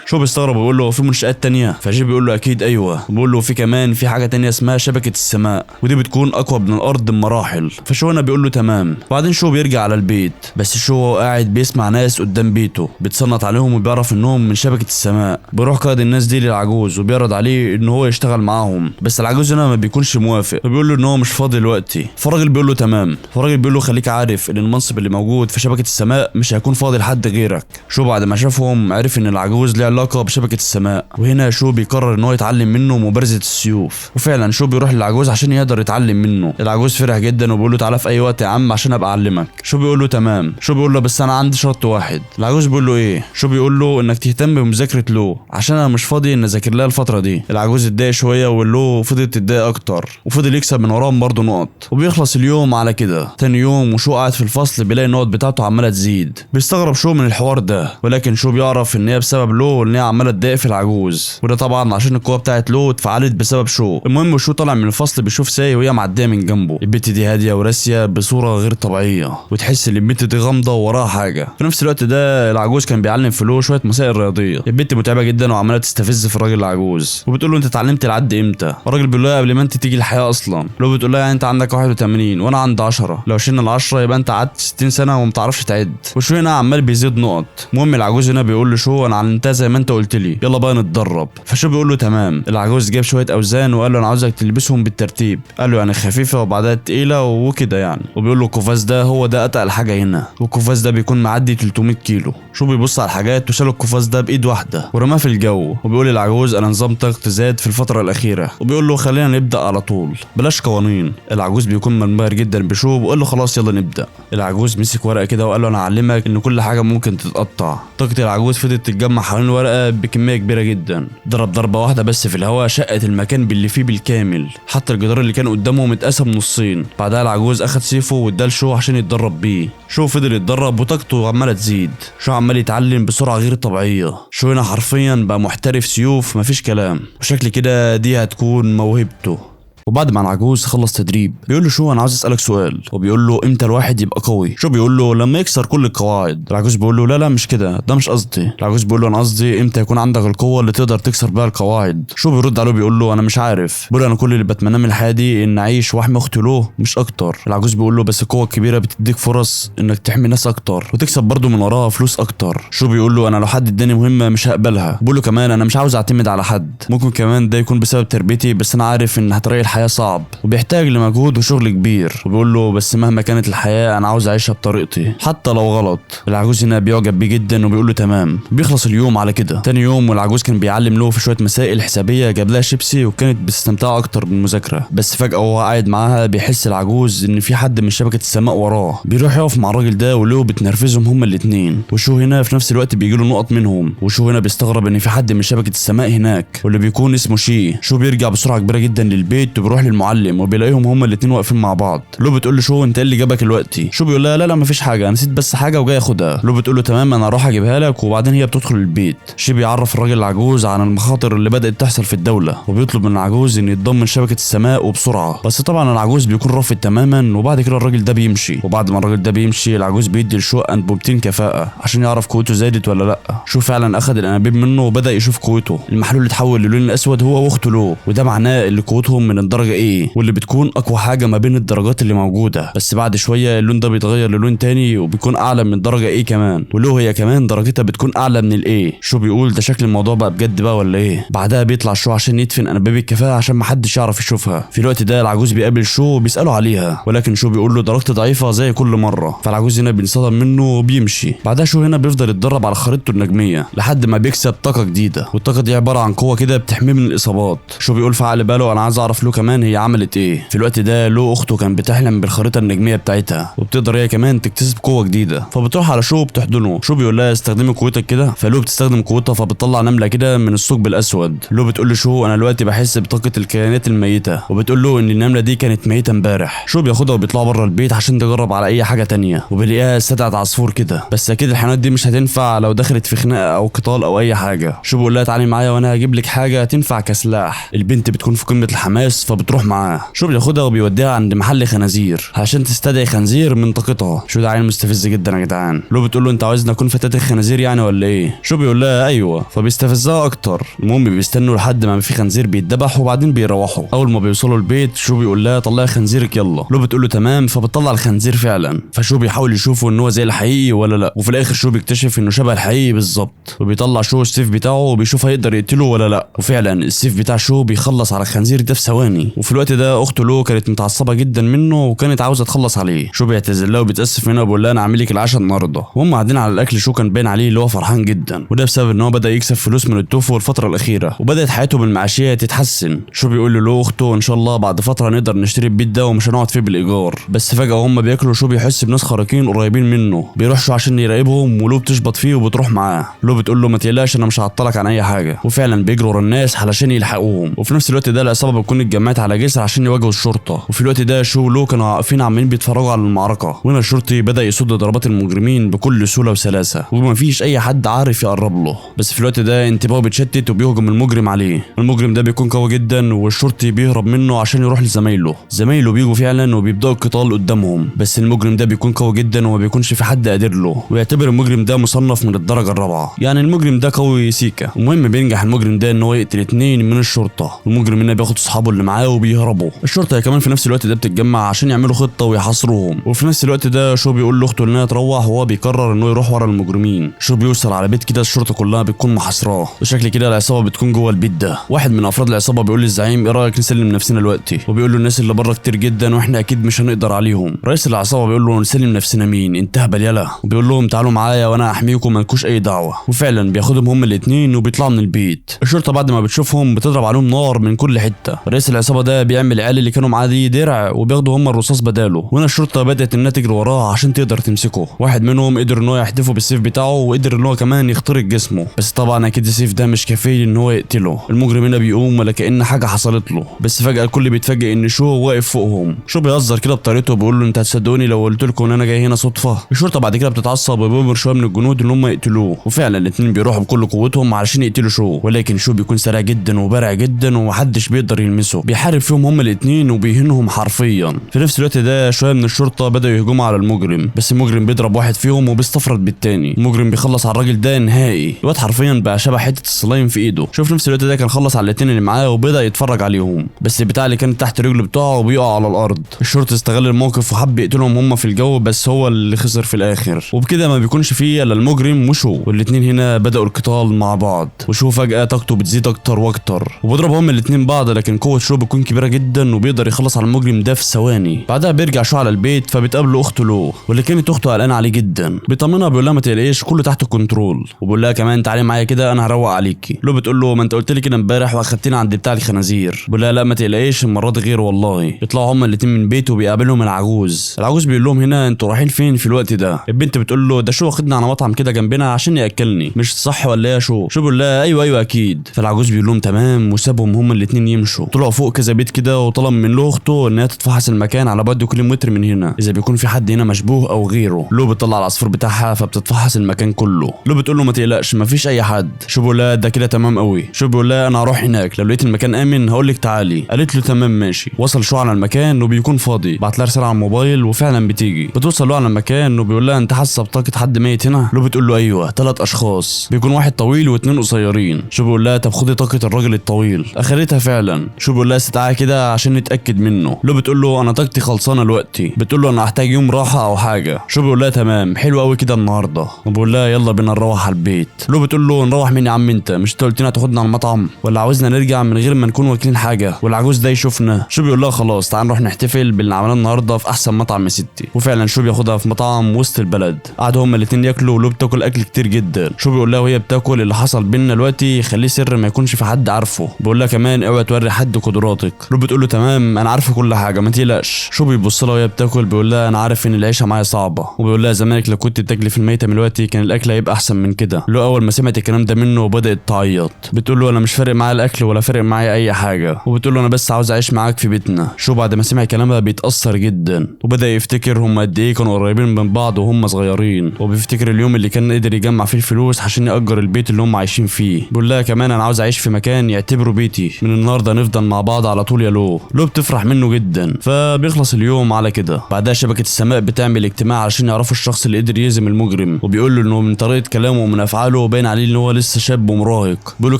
شو بيستغرب ويقول له في منشآت تانية، فجي بيقول له اكيد ايوه، بيقول له في كمان في حاجه تانية اسمها شبكه السماء ودي بتكون اقوى من الارض بمراحل. فشو هنا بيقول له تمام. بعدين شو بيرجع على البيت، بس شو قاعد بيسمع ناس قدام بيته بيتصنت عليهم وبيعرف انهم من شبكه السماء. بيروح قائد الناس دي للعجوز وبيعرض عليه ان هو يشتغل معاهم، بس العجوز هنا ما بيكونش موافق وبيقول له ان هو مش فاضي دلوقتي. فالراجل بيقول له تمام، فالراجل بيقول له خليك عارف ان المنصب اللي موجود في شبكه السماء مش هيكون فاضي لحد غيرك. شو بعد ما شافهم عرف ان العجوز له علاقه بشبكه السماء، وهنا شو بيقرر ان هو يتعلم منه مبارزه السيوف. وفعلا شو بيروح للعجوز عشان يقدر يتعلم منه. العجوز فرح جدا وبيقول له تعالى في اي وقت يا عم عشان ابقى اعلمك. شو بيقول له تمام. شو بيقول له بس انا عندي شرط واحد. العجوز بيقول له ايه. شو بيقول له انك تهتم بمذاكره لو عشان انا مش فاضي ان اذاكر لها الفتره دي. العجوز اتضايق شويه واللو فضلت تتضايق اكتر وفضل يكسب من وراهم برضه نقط، وبيخلص اليوم على كده. تاني يوم وشو قاعد في الفصل بيلاقي النقط بتاعته عماله تزيد. بيستغرب شو من الحوار ده، ولكن شو بيعرف ان هي بسبب لو ان هي عماله تضايق في العجوز، وده طبعا عشان القوه بتاعت لو اتفعلت بسبب شو. المهم شو طالع من الفصل بيشوف ساي وهي معديه من جنبه. البت دي هاديه وراسيه بصوره غير طبيعيه، وتحس ان البت دي غامضه وراها حاجه. في نفس الوقت ده العجوز كان بيعلم في لو شويه مسائل رياضيه. البت متعبه جدا وعماله تستفز في الراجل العجوز وبتقول له انت اتعلمت العد امتى. الراجل بيقول لها قبل ما انت تيجي الحياه اصلا. لو بتقول لها يعني انت عندك 81 وانا عندي 10، لو شلنا ال10 يبقى انت قعدت 60 سنه وما تعرفش تعد. وشو هنا عمال بيزيد نقط. المهم العجوز هنا بيقول له شو انا علمتها زي ما انت قلت لي، يلا بقى نتدرب. فشو بيقول له تمام. العجوز جاب شويه اوزان وقال له انا عاوزك تلبسهم بالترتيب، قال له يعني خفيفه وبعدها تقيله وكده يعني. وبيقول له القفاز ده هو ده اتقل حاجه هنا، والقفاز ده بيكون معدي 300 كيلو. شو بيبص على الحاجات وشال القفاز ده بايد واحده ورماه في الجو، وبيقول للعجوز انا نظام طاقتي زاد في الفتره الاخيره، وبيقول له خلينا نبدا على طول بلاش قوانين. العجوز بيكون منبهر جدا بشو وبيقول له خلاص يلا نبدا. العجوز مسك ورقه كده وقال له انا هعلمك ان كل حاجه ممكن تتقطع. طاقه العجوز فضلت تتجمع حوالين الورقه بكميه كبيره جدا. ضرب ضربه واحده بس في الهواء شقت المكان باللي فيه بالكامل، حتى الجدار اللي كان قدامهم اتقسم نصين. بعدها العجوز اخد سيفه واداه لشو عشان يتدرب بيه. شو فضل يتدرب وطاقته عماله تزيد. شو عمال يتعلم بسرعه غير طبيعيه. شو هنا حرفيا بقى محترف سيوف مفيش كلام، وشكل كده دي هتكون موهبته. وبعد ما العجوز خلص تدريب بيقول له شو انا عاوز اسالك سؤال، وبيقول له امتى الواحد يبقى قوي. شو بيقول له لما يكسر كل القواعد. العجوز بيقول له لا مش كده، ده مش قصدي. العجوز بيقول له انا قصدي امتى يكون عندك القوه اللي تقدر تكسر بيها القواعد. شو بيرد عليه بيقول له انا مش عارف، بيقول انا كل اللي بتمناه من الحياه دي ان اعيش واحمي اختي له مش اكتر. العجوز بيقول له بس القوه الكبيره بتديك فرص انك تحمي ناس اكتر وتكسب برضه من وراها فلوس اكتر. شو بيقول له انا لو حد اداني مهمه مش هقبلها. بيقول له كمان انا مش عاوز اعتمد على حد، ممكن كمان ده يكون بسبب تربيتي، بس انا عارف ان طريق الحياه صعب بيحتاج لمجهود وشغل كبير. وبيقول له بس مهما كانت الحياه انا عاوز اعيشها بطريقتي حتى لو غلط. العجوز هنا بيعجب بيه جدا وبيقول له تمام. بيخلص اليوم على كده. تاني يوم والعجوز كان بيعلم له في شويه مسائل حسابيه، جاب لها شيبسي وكانت بتستمتع اكتر بالمذاكره. بس فجاه وهو قاعد معاها بيحس العجوز ان في حد من شبكه السماء وراه. بيروح يقف مع الراجل ده ولو بتنرفزهم هما الاثنين. وشو هنا في نفس الوقت بيجي له نقط منهم. وشو هنا بيستغرب ان في حد من شبكه السماء هناك واللي بيكون اسمه شي. شو بيرجع بسرعه كبيره جدا للبيت وبيروح للمعلم وبيلاقيهم هما الاثنين واقفين مع بعض. لو بتقول له شو انت ايه اللي جابك دلوقتي. شو بيقول لها لا مفيش حاجه، انا نسيت بس حاجه وجاي اخدها. لو بتقول له تمام انا هروح اجيبها لك. وبعدين هي بتدخل البيت. شي بيعرف الراجل العجوز عن المخاطر اللي بدات تحصل في الدوله، وبيطلب من العجوز ان يتضمن شبكه السماء وبسرعه. بس طبعا العجوز بيكون رافض تماما. وبعد كده الراجل ده بيمشي. وبعد ما الراجل ده بيمشي العجوز بيدي لشو انبوبتين كفاءه عشان يعرف قوته زادت ولا لا. شو فعلا اخد الانابيب منه وبدا يشوف قوته. المحلول اتحول للون الاسود هو واخته لو، وده معناه اللي قوتهم من الدرجه ايه، واللي بتكون اقوى حاجه ما بين الدرجات اللي موجوده. بس بعد شويه اللون ده بيتغير للون تاني وبيكون اعلى من الدرجه ايه كمان، ولو هي كمان درجتها بتكون اعلى من الايه. شو بيقول ده شكل الموضوع بقى بجد بقى ولا ايه. بعدها بيطلع شو عشان يدفن انابيب الكفاءه عشان محدش يعرف يشوفها. في الوقت ده العجوز بيقابل شو وبيساله عليها، ولكن شو بيقول له درجتي ضعيفه زي كل مره. فالعجوز هنا بينصدم منه وبيمشي. بعدها شو هنا بيفضل يتدرب على خريطته النجميه لحد ما بيكسب طاقه جديده، والطاقه دي عباره عن قوه كده بتحميه من الاصابات. شو بيقول في عقل باله انا عايز اعرف له كمان هي عملت ايه. في الوقت ده له اخته كان بتحلم بالخريطه النجميه بتاعتها، وبتقدر هي كمان تكتسب قوه جديده. فبتروح على شو وبتحضنه. شو بيقول لها استخدمي قوتك كده. فلو بتستخدم قوتها فبتطلع نمله كده من الثقب الاسود. لو بتقول له شو انا دلوقتي بحس بطاقه الكائنات الميته، وبتقول له ان النمله دي كانت ميته امبارح. شو بياخدها وبيطلعوا بره البيت عشان تجرب على اي حاجه تانية، وبيلاقيها استدعت عصفور كده. بس اكيد الحيوانات دي مش هتنفع لو دخلت في خناقه او قتال او اي حاجه. شو بيقول لها تعالي معايا وانا هجيب لك حاجه تنفع كسلاح. البنت بتكون في قمه الحماس فبتروح معاه. شو بياخدها وبيوديها عند محل خنازير عشان تستدعي خنزير من طاقتها. شو ده عيل مستفز جدا يا جدعان. لو بتقول له انت عاوزني اكون فتاة الخنازير يعني ولا ايه. شو بيقول لها ايوه، فبيستفزها اكتر. المهم بيستنوا لحد ما في خنزير بيتذبح وبعدين بيروحوا. اول ما بيوصلوا البيت شو بيقول لها طلعي خنزيرك يلا. لو بتقول له تمام، فبتطلع الخنزير فعلا. فشو بيحاول يشوفه ان هو زي الحقيقي ولا لا، وفي الاخر شو بيكتشف انه شبه الحقيقي بالظبط. وبيطلع شو السيف بتاعه وبيشوف هيقدر يقتله ولا لا، وفعلا السيف بتاع شو بيخلص على الخنزير ده في ثواني. وفي الوقت ده اخته لو كانت متعصبه جدا منه وكانت عاوزه تخلص عليه. شو بيعتذر لها وبيتاسف منها وبيقول لها انا عامل لك العشاء النهارده. وهم قاعدين على الاكل شو كان باين عليه اللي هو فرحان جدا، وده بسبب ان هو بدا يكسب فلوس من التوفو الفتره الاخيره، وبدات حياته بالمعاشيه تتحسن. شو بيقول له اخته ان شاء الله بعد فتره نقدر نشتري البيت ده ومش هنقعد فيه بالايجار. بس فجاه هم بياكلوا شو بيحس بناس خارقين قريبين منه. بيروح شو عشان يراقبهم، ولو بتشبط فيه وبتروح معاه. لو بتقول له ما تقلقش انا مش هعطلك عن اي حاجه. وفعلا بيجروا ورا الناس علشان يلحقوهم. وفي نفس الوقت ده العصابه بتكون اتجمعت على جسر عشان يواجهوا الشرطه. وفي الوقت ده شو ولو كانوا واقفين عمالين بيتفرجوا على المعركه، وهنا الشرطي بدا يصد ضربات المجرمين بكل سهوله وسلاسه، ومفيش اي حد عارف يقرب له. بس في الوقت ده انتباهه بيتشتت وبيهجم المجرم عليه. المجرم ده بيكون قوي جدا والشرطي بيهرب منه عشان يروح لزمايله. زمايله بيجوا فعلا وبيبداوا القتال قدامهم، بس المجرم ده بيكون قوي جدا وما بيكونش في حد قادر له، ويعتبر المجرم ده مصنف من الدرجه الرابعه، يعني المجرم ده قوي سيكا. المهم بينجح المجرم ده ان هو يقتل 2 من الشرطه. المجرم هنا بياخد اصحابه اللي معاه وبيهربوا. الشرطه كمان في نفس الوقت ده بتتجمع عشان يعملوا خطه ويحاصروهم. وفي نفس الوقت ده شو بيقول لاخته انها تروح، وهو بيقرر انه يروح ورا المجرمين. شو بيوصل على بيت كده الشرطه كلها بتكون محاصراه، وشكل كده العصابه بتكون جوه البيت ده. واحد من افراد العصابه بيقول للزعيم ايه رايك نسلم نفسنا دلوقتي، وبيقول له الناس اللي بره كتير جدا واحنا اكيد مش هنقدر عليهم. رئيس العصابه بيقول له نسلم نفسنا مين انت هبل يلا، وبيقول لهم تعالوا معايا وانا احميكم مالكوش اي دعوه. وفعلا بياخدهم هم الاثنين وبيطلعوا من البيت. الشرطه بعد ما بتشوفهم بتضرب عليهم نار من كل حته. رئيس العصابه ده بيعمل العيال اللي كانوا معاه دي درع وبياخدوا هم الرصاص بداله. وهنا الشرطه بدات انها تجري وراه عشان تقدر تمسكه. واحد منهم قدر ان هو يحدفه بالسيف بتاعه، وقدر ان هو كمان يخترق جسمه، بس طبعا اكيد السيف ده مش كافي ان هو يقتله. المجرم هنا بيقوم ولا كأن حاجه حصلت له، بس فجاه الكل بيتفاجئ ان شو واقف فوقهم. شو بيهزر كده بطريقته وبيقول له انت هتصدقوني لو قلت لكم ان انا جاي هنا صدفه. الشرطه بعد كده بتتعصب وبيامر شويه من الجنود ان هم يقتلوه، وفعلا الاثنين بيروحوا بكل قوتهم علشان يقتلوا شو. ولكن شو بيكون سريع جدا وبارع جدا ومحدش بيقدر يلمسه. بيحارب فيهم هم الاثنين وبيهنهم حرفيا. في نفس الوقت ده شويه من الشرطه بداوا يهجموا على المجرم، بس المجرم بيضرب واحد فيهم وبيستفرد بالتاني. المجرم بيخلص على الراجل ده نهائي. الواد حرفيا بقى شبه حته السلايم في ايده. شوف في نفس الوقت ده كان خلص على الاثنين اللي معاه وبدا يتفرج عليهم، بس البتاع اللي كان تحت رجله بتاعه وبيقع على الارض. الشرطي استغل الموقف وحب يقتلهم هم في الجو، بس هو اللي خسر في الاخر. وبكده ما بيكونش فيه الا المجرم وشو، والاثنين هنا بداوا القتال مع بعض. وشو فجاه طاقته بتزيد اكتر واكتر وبيضربوا هم الاثنين بعض، لكن قوه شو بتكون كبيره جدا وبيقدر يخلص على المجرم ده في ثواني. بعدها بيرجع شو على البيت فبتقابله اخته لو، واللي كانت اخته قلقانه عليه جدا. بيطمنها بيقول لها ما تقلقيش كله تحت الكنترول، وبيقول لها كمان تعالي معايا كده انا هروق عليكي. لو بتقول له ما انت قلت لي كده امبارح واخدتينا عند بتاع الخنازير. بيقول لها لا ما تقلقيش المره دي غير والله. يطلعوا هما الاثنين من بيته وبيقابلهم العجوز. العجوز بيقول لهم هنا انتوا رايحين فين في الوقت ده. البنت بتقول له ده شو واخدنا على مطعم كده جنبنا عشان ياكلني، مش صح ولا ايه يا شو. شو بيقول لها ايوه اكيد. فالعجوز بيقول لهم تمام وسابهم هما الاثنين يمشوا. طلعوا فوق كذا بيت كده وطلب من له اخته انها تتفحص المكان على بعد كل متر من هنا اذا بيكون في حد هنا مشبوه او غيره. لو بتطلع العصفور بتاعها فبتتفحص المكان كله. لو بتقول له ما تقلقش مفيش اي حد. شو بيقول لها ده كده تمام قوي. شو بيقول لها انا هروح هناك لو لقيت المكان امن هقول لك تعالي. قالت له تمام ماشي. وصل شو على المكان وبيكون فاضي. بعت لها رساله على الموبايل وفعلا بتيجي. بتوصل له على المكان وبيقول لها انت حاسه بطاقه حد ميت هنا. لو بتقول له ايوه 3 3 اشخاص، بيكون واحد طويل و2 قصيرين. شو بيقول لها طب خدي طاقه الراجل الطويل. اخدتها فعلا. شو بيقول لها استدعاها كده عشان نتاكد منه. لو بتقول له انا طاقتي خلصانه دلوقتي، بتقول له انا هحتاج يوم راحه او حاجه. شو بيقول لها تمام حلو قوي كده النهارده، وبيقول لها يلا بينا نروح على البيت. لو بتقول له نروح مين يا عم انت؟ مش انت قلت لنا هتاخدنا على المطعم؟ ولا عاوزنا نرجع من غير ما نكون واكلين حاجه والعجوز ده يشوفنا؟ شو بيقول لها خلاص تعال نروح نحتفل باللي عملناه النهارده في احسن مطعم يا ستي. وفعلا شو بياخدها في مطعم وسط البلد. قعدوا هما الاتنين ياكلوا، ولو بتاكل اكل كتير جدا. شو بيقول لها وهي بتاكل اللي حصل بينا دلوقتي خليه سر ما يكونش في حد عارفه. بيقول لها كمان اوعي توري حد قدراتك. لو بتقول له تمام انا عارفه كل حاجه ما تقلقش. شو بيبص لها وهي بتاكل بيقول لها انا عارف ان العيشه معايا صعبه، وبيقول لها زمانك لو كنت بتاكلي في الميته من دلوقتي كان الاكل هيبقى احسن من كده. لو اول ما سمعت الكلام ده منه بدات تعيط. بتقول له انا مش فارق معايا الاكل ولا فارق معايا اي حاجه، وبتقول له انا بس عاوز اعيش معاك في بيتنا. شو بعد ما سمع كلامها بيتاثر جدا، وبدا يفتكر هم قد ايه كانوا قريبين من بعض وهم صغيرين، وبيفتكر اليوم اللي كان قدر يجمع فيه الفلوس عشان يأجر البيت اللي هم عايشين فيه. بيقول لها كمان انا عاوز اعيش في مكان يعتبره بيتي، من النهارده نفضل مع بعض على طول يا لو. لو بتفرح منه جدا. فبيخلص اليوم على كده. بعدها شبكه السماء بتعمل اجتماع عشان يعرفوا الشخص اللي قدر يهزم المجرم، وبيقول له انه من طريقه كلامه ومن افعاله باين عليه ان هو لسه شاب ومراهق. بيقولوا